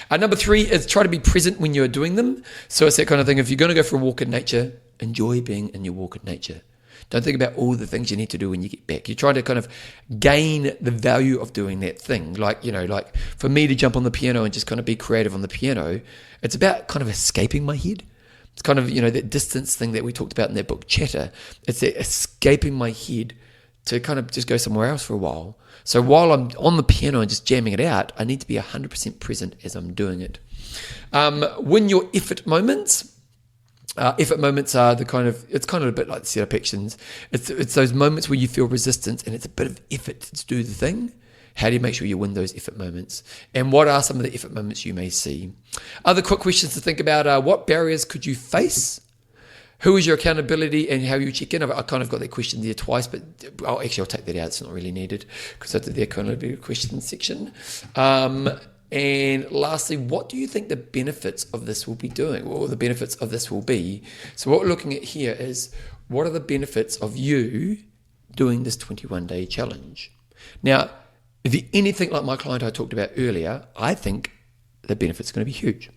Number 3 is try to be present when you're doing them. So it's that kind of thing. If you're going to go for a walk in nature, enjoy being in your walk in nature. Don't think about all the things you need to do when you get back. You try to kind of gain the value of doing that thing. Like for me to jump on the piano and just kind of be creative on the piano, it's about kind of escaping my head. It's kind of, that distance thing that we talked about in that book, Chatter. It's that escaping my head to kind of just go somewhere else for a while. So while I'm on the piano and just jamming it out, I need to be 100% present as I'm doing it. Win your effort moments. Effort moments are it's kind of a bit like the setup actions. It's those moments where you feel resistance and it's a bit of effort to do the thing. How do you make sure you win those effort moments? And what are some of the effort moments you may see? Other quick questions to think about are, what barriers could you face? Who is your accountability, and how you check in? I kind of got that question there twice, but I'll take that out. It's not really needed because I did the accountability question section. And lastly, what do you think the benefits of this will be doing, or the benefits of this will be? So what we're looking at here is, what are the benefits of you doing this 21-day challenge? Now, if you're anything like my client I talked about earlier, I think the benefits are going to be huge.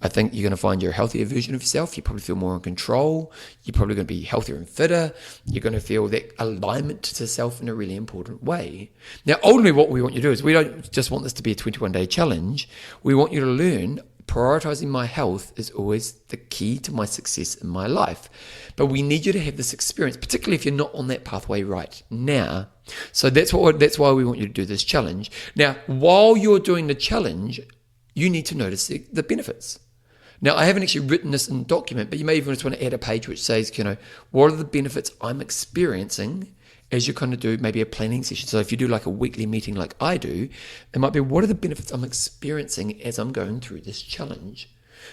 I think you're going to find you're a healthier version of yourself. You probably feel more in control. You're probably going to be healthier and fitter. You're going to feel that alignment to self in a really important way. Now, ultimately, what we want you to do is we don't just want this to be a 21-day challenge. We want you to learn prioritizing my health is always the key to my success in my life. But we need you to have this experience, particularly if you're not on that pathway right now. So that's why we want you to do this challenge. Now, while you're doing the challenge, you need to notice the benefits. Now, I haven't actually written this in the document, but you may even just want to add a page which says, what are the benefits I'm experiencing as you kind of do maybe a planning session. So if you do like a weekly meeting like I do, it might be, what are the benefits I'm experiencing as I'm going through this challenge?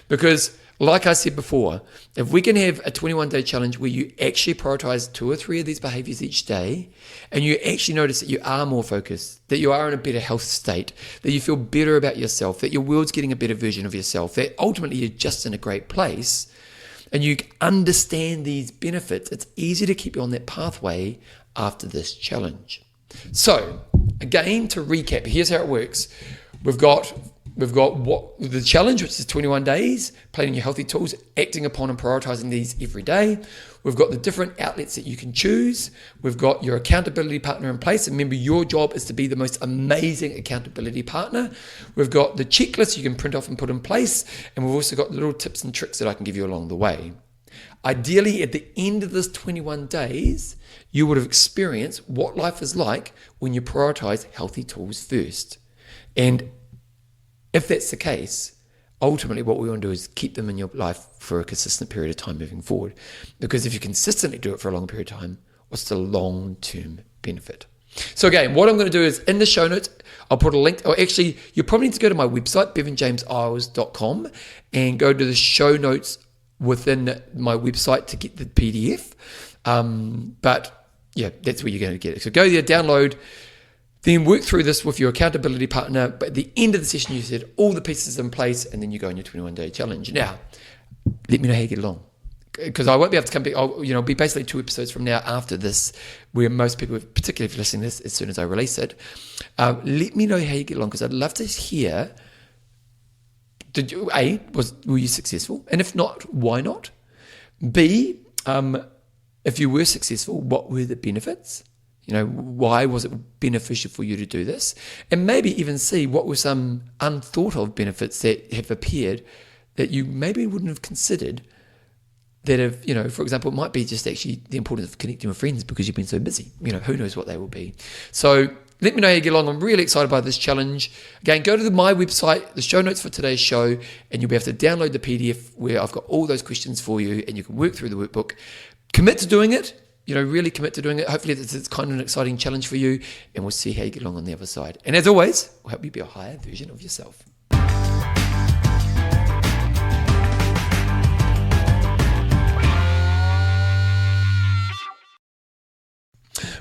Because like I said before, if we can have a 21-day challenge where you actually prioritize 2 or 3 of these behaviors each day, and you actually notice that you are more focused, that you are in a better health state, that you feel better about yourself, that your world's getting a better version of yourself, that ultimately you're just in a great place, and you understand these benefits, it's easy to keep you on that pathway after this challenge. So again, to recap, here's how it works. We've got what the challenge, which is 21 days, planning your healthy tools, acting upon and prioritizing these every day. We've got the different outlets that you can choose. We've got your accountability partner in place. And remember, your job is to be the most amazing accountability partner. We've got the checklist you can print off and put in place. And we've also got little tips and tricks that I can give you along the way. Ideally, at the end of this 21 days, you would have experienced what life is like when you prioritize healthy tools first. And if that's the case, ultimately what we want to do is keep them in your life for a consistent period of time moving forward. Because if you consistently do it for a long period of time, what's the long-term benefit? So again, what I'm going to do is in the show notes, I'll put a link, or actually, you probably need to go to my website, bevanjameseyles.com, and go to the show notes within my website to get the PDF. But yeah, that's where you're going to get it. So go there, download, then work through this with your accountability partner. But at the end of the session, you said all the pieces in place, and then you go on your 21-day challenge. Now, let me know how you get along, because I won't be able to come back. It'll be basically 2 episodes from now after this, where most people, particularly if you're listening to this, as soon as I release it, let me know how you get along, because I'd love to hear. Were you successful? And if not, why not? B, if you were successful, what were the benefits? Why was it beneficial for you to do this? And maybe even see what were some unthought of benefits that have appeared that you maybe wouldn't have considered, that have, for example, it might be just actually the importance of connecting with friends because you've been so busy. Who knows what they will be. So let me know how you get along. I'm really excited by this challenge. Again, go to my website, the show notes for today's show, and you'll be able to download the PDF where I've got all those questions for you, and you can work through the workbook. Commit to doing it. Really commit to doing it. Hopefully it's kind of an exciting challenge for you, and we'll see how you get along on the other side. And as always, we'll help you be a higher version of yourself.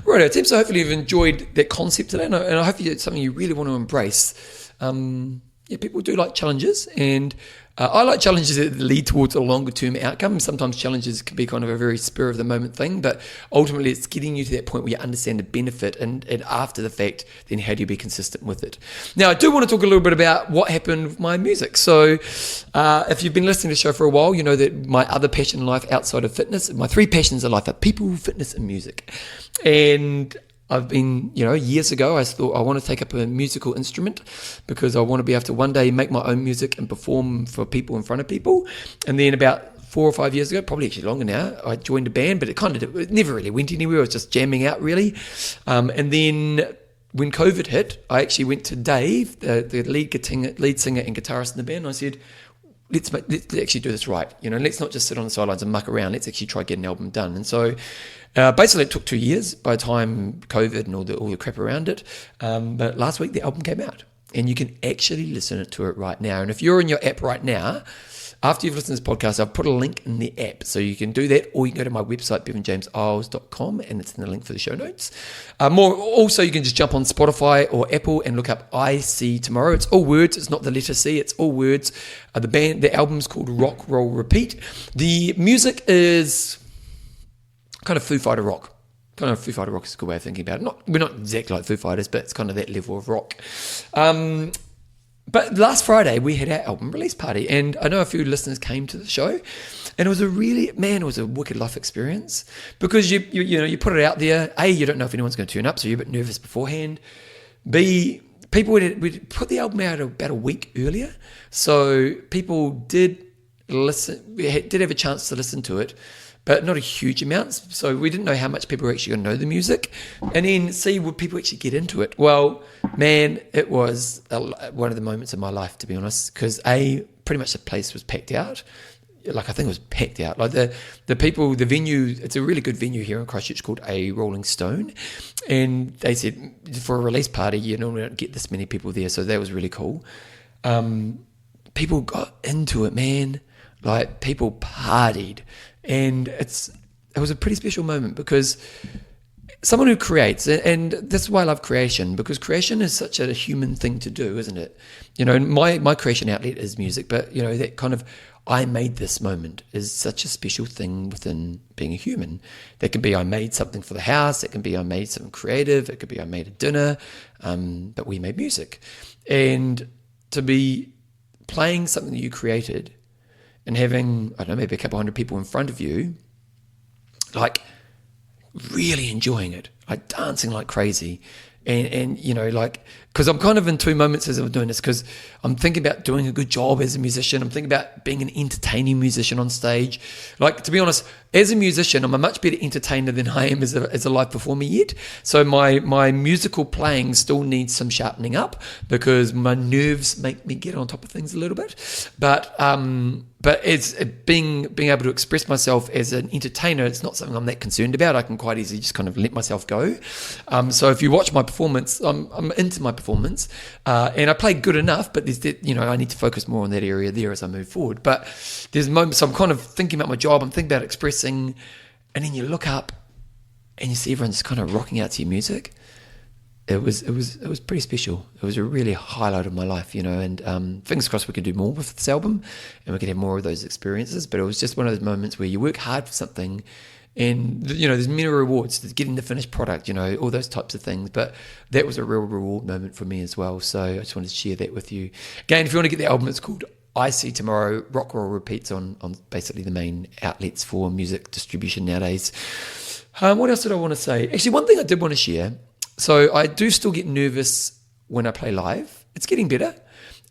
Right, Tim, so hopefully you've enjoyed that concept today, and I hope it's something you really want to embrace. People do like challenges, and I like challenges that lead towards a longer term outcome. Sometimes challenges can be kind of a very spur of the moment thing, but ultimately it's getting you to that point where you understand the benefit, and after the fact, then how do you be consistent with it? Now, I do want to talk a little bit about what happened with my music. So if you've been listening to the show for a while, you know that my other passion in life outside of fitness, my 3 passions in life are people, fitness, and music. And I've been, years ago, I thought I want to take up a musical instrument because I want to be able to one day make my own music and perform for people in front of people. And then about 4 or 5 years ago, probably actually longer now, I joined a band, but it never really went anywhere. I was just jamming out, really. And then when COVID hit, I actually went to Dave, the lead singer and guitarist in the band, and I said, let's actually do this right. Let's not just sit on the sidelines and muck around. Let's actually try to get an album done. And so basically it took 2 years by the time COVID and all the crap around it. But last week the album came out, and you can actually listen to it right now. And if you're in your app right now, after you've listened to this podcast, I've put a link in the app. So you can do that, or you can go to my website, bevanjameseyles.com, and it's in the link for the show notes. Also, you can just jump on Spotify or Apple and look up I See Tomorrow. It's all words. It's not the letter C. It's all words. The album's called Rock, Roll, Repeat. The music is kind of Foo Fighter rock. Kind of Foo Fighter rock is a good way of thinking about it. We're not exactly like Foo Fighters, but it's kind of that level of rock. But last Friday we had our album release party, and I know a few listeners came to the show, and it was a wicked life experience, because you put it out there. A, you don't know if anyone's going to turn up, so you're a bit nervous beforehand. B, people would put the album out about a week earlier, so people did listen. We did have a chance to listen to it, but not a huge amount. So we didn't know how much people were actually going to know the music. And then see, would people actually get into it? Well, man, it was one of the moments of my life, to be honest, because pretty much the place was packed out. Like, I think it was packed out. Like the people, the venue, it's a really good venue here in Christchurch called A Rolling Stone. And they said for a release party, you normally don't get this many people there. So that was really cool. People got into it, man. Like, people partied. And it was a pretty special moment, because someone who creates, and that's why I love creation, because creation is such a human thing to do, isn't it? My creation outlet is music, but that kind of I made this moment is such a special thing within being a human. That can be I made something for the house, it can be I made something creative, it could be I made a dinner, but we made music. And to be playing something that you created and having, I don't know, maybe a couple hundred people in front of you, like really enjoying it, like dancing like crazy. And like, because I'm kind of in two moments as I'm doing this, because I'm thinking about doing a good job as a musician. I'm thinking about being an entertaining musician on stage. Like, to be honest, as a musician, I'm a much better entertainer than I am as a live performer yet. So my musical playing still needs some sharpening up, because my nerves make me get on top of things a little bit. But it's being able to express myself as an entertainer, it's not something I'm that concerned about. I can quite easily just kind of let myself go. So if you watch my performance, I'm into my performance, and I play good enough, but there's that, I need to focus more on that area there as I move forward. But there's moments I'm kind of thinking about my job, I'm thinking about expressing, and then you look up and you see everyone just kind of rocking out to your music. It was pretty special. It was a really highlight of my life, and fingers crossed we could do more with this album and we could have more of those experiences. But it was just one of those moments where you work hard for something, and there's many rewards. There's getting the finished product, all those types of things. But that was a real reward moment for me as well. So I just wanted to share that with you. Again, if you want to get the album, it's called I See Tomorrow. Rock Roll Repeats on basically the main outlets for music distribution nowadays. What else did I want to say? Actually, one thing I did want to share. So I do still get nervous when I play live. It's getting better.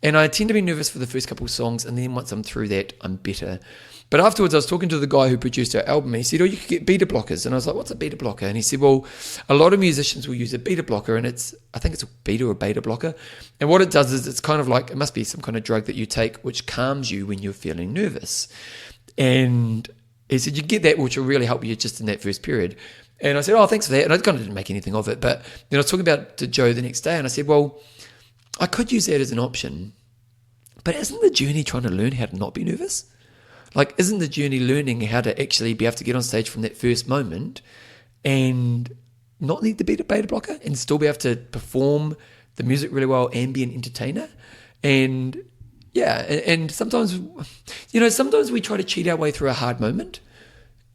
And I tend to be nervous for the first couple of songs, and then once I'm through that, I'm better. But afterwards, I was talking to the guy who produced our album, and he said, you could get beta blockers. And I was like, what's a beta blocker? And he said, well, a lot of musicians will use a beta blocker, and I think it's a beta or beta blocker. And what it does is it's kind of like, it must be some kind of drug that you take which calms you when you're feeling nervous. And he said, you get that, which will really help you just in that first period. And I said, oh, thanks for that. And I kind of didn't make anything of it. But then I was talking about it to Joe the next day, and I said, well, I could use that as an option. But isn't the journey trying to learn how to not be nervous? Like, isn't the journey learning how to actually be able to get on stage from that first moment and not need the beta blocker and still be able to perform the music really well and be an entertainer? And yeah, and sometimes, sometimes we try to cheat our way through a hard moment.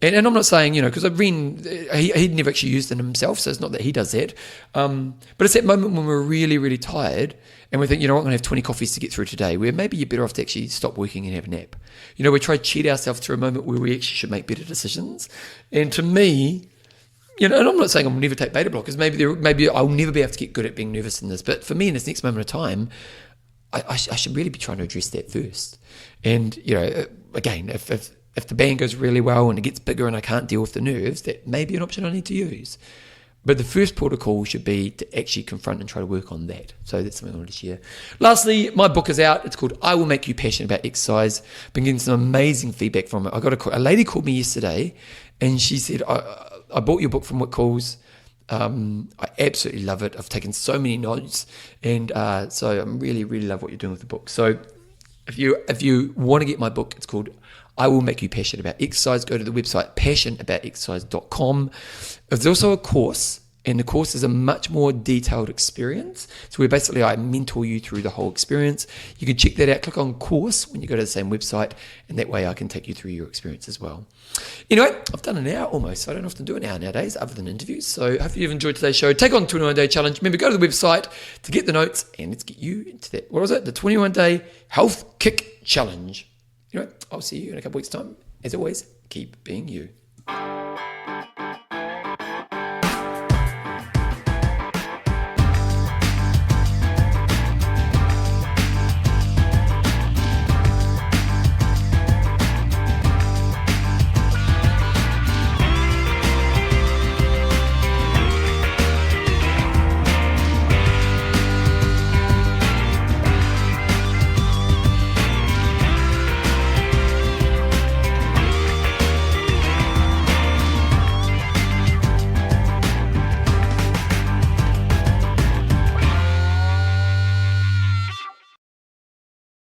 And I'm not saying, because he'd never actually used it himself, so it's not that he does that. But it's that moment when we're really, really tired and we think, I'm going to have 20 coffees to get through today, where maybe you're better off to actually stop working and have a nap. We try to cheat ourselves through a moment where we actually should make better decisions. And to me, and I'm not saying I'll never take beta blockers. Maybe I'll never be able to get good at being nervous in this. But for me, in this next moment of time, I should really be trying to address that first. And, again, if the band goes really well and it gets bigger and I can't deal with the nerves, that may be an option I need to use. But the first protocol should be to actually confront and try to work on that. So that's something I wanted to share. Lastly, my book is out. It's called I Will Make You Passionate About Exercise. Been getting some amazing feedback from it. I got a lady called me yesterday and she said, I bought your book from What Calls. I absolutely love it. I've taken so many notes. And so I really, really love what you're doing with the book. So if you want to get my book, it's called I Will Make You Passionate About Exercise. Go to the website passionaboutexercise.com. There's also a course, And the course is a much more detailed experience. So where basically I mentor you through the whole experience. You can check that out. Click on course when you go to the same website, and that way I can take you through your experience as well. Anyway, I've done an hour almost. I don't often do an hour nowadays other than interviews. So hopefully you've enjoyed today's show. Take on the 21-day challenge. Remember, go to the website to get the notes, and let's get you into that. What was it? The 21-day health kick challenge. Anyway, I'll see you in a couple weeks' time. As always, keep being you.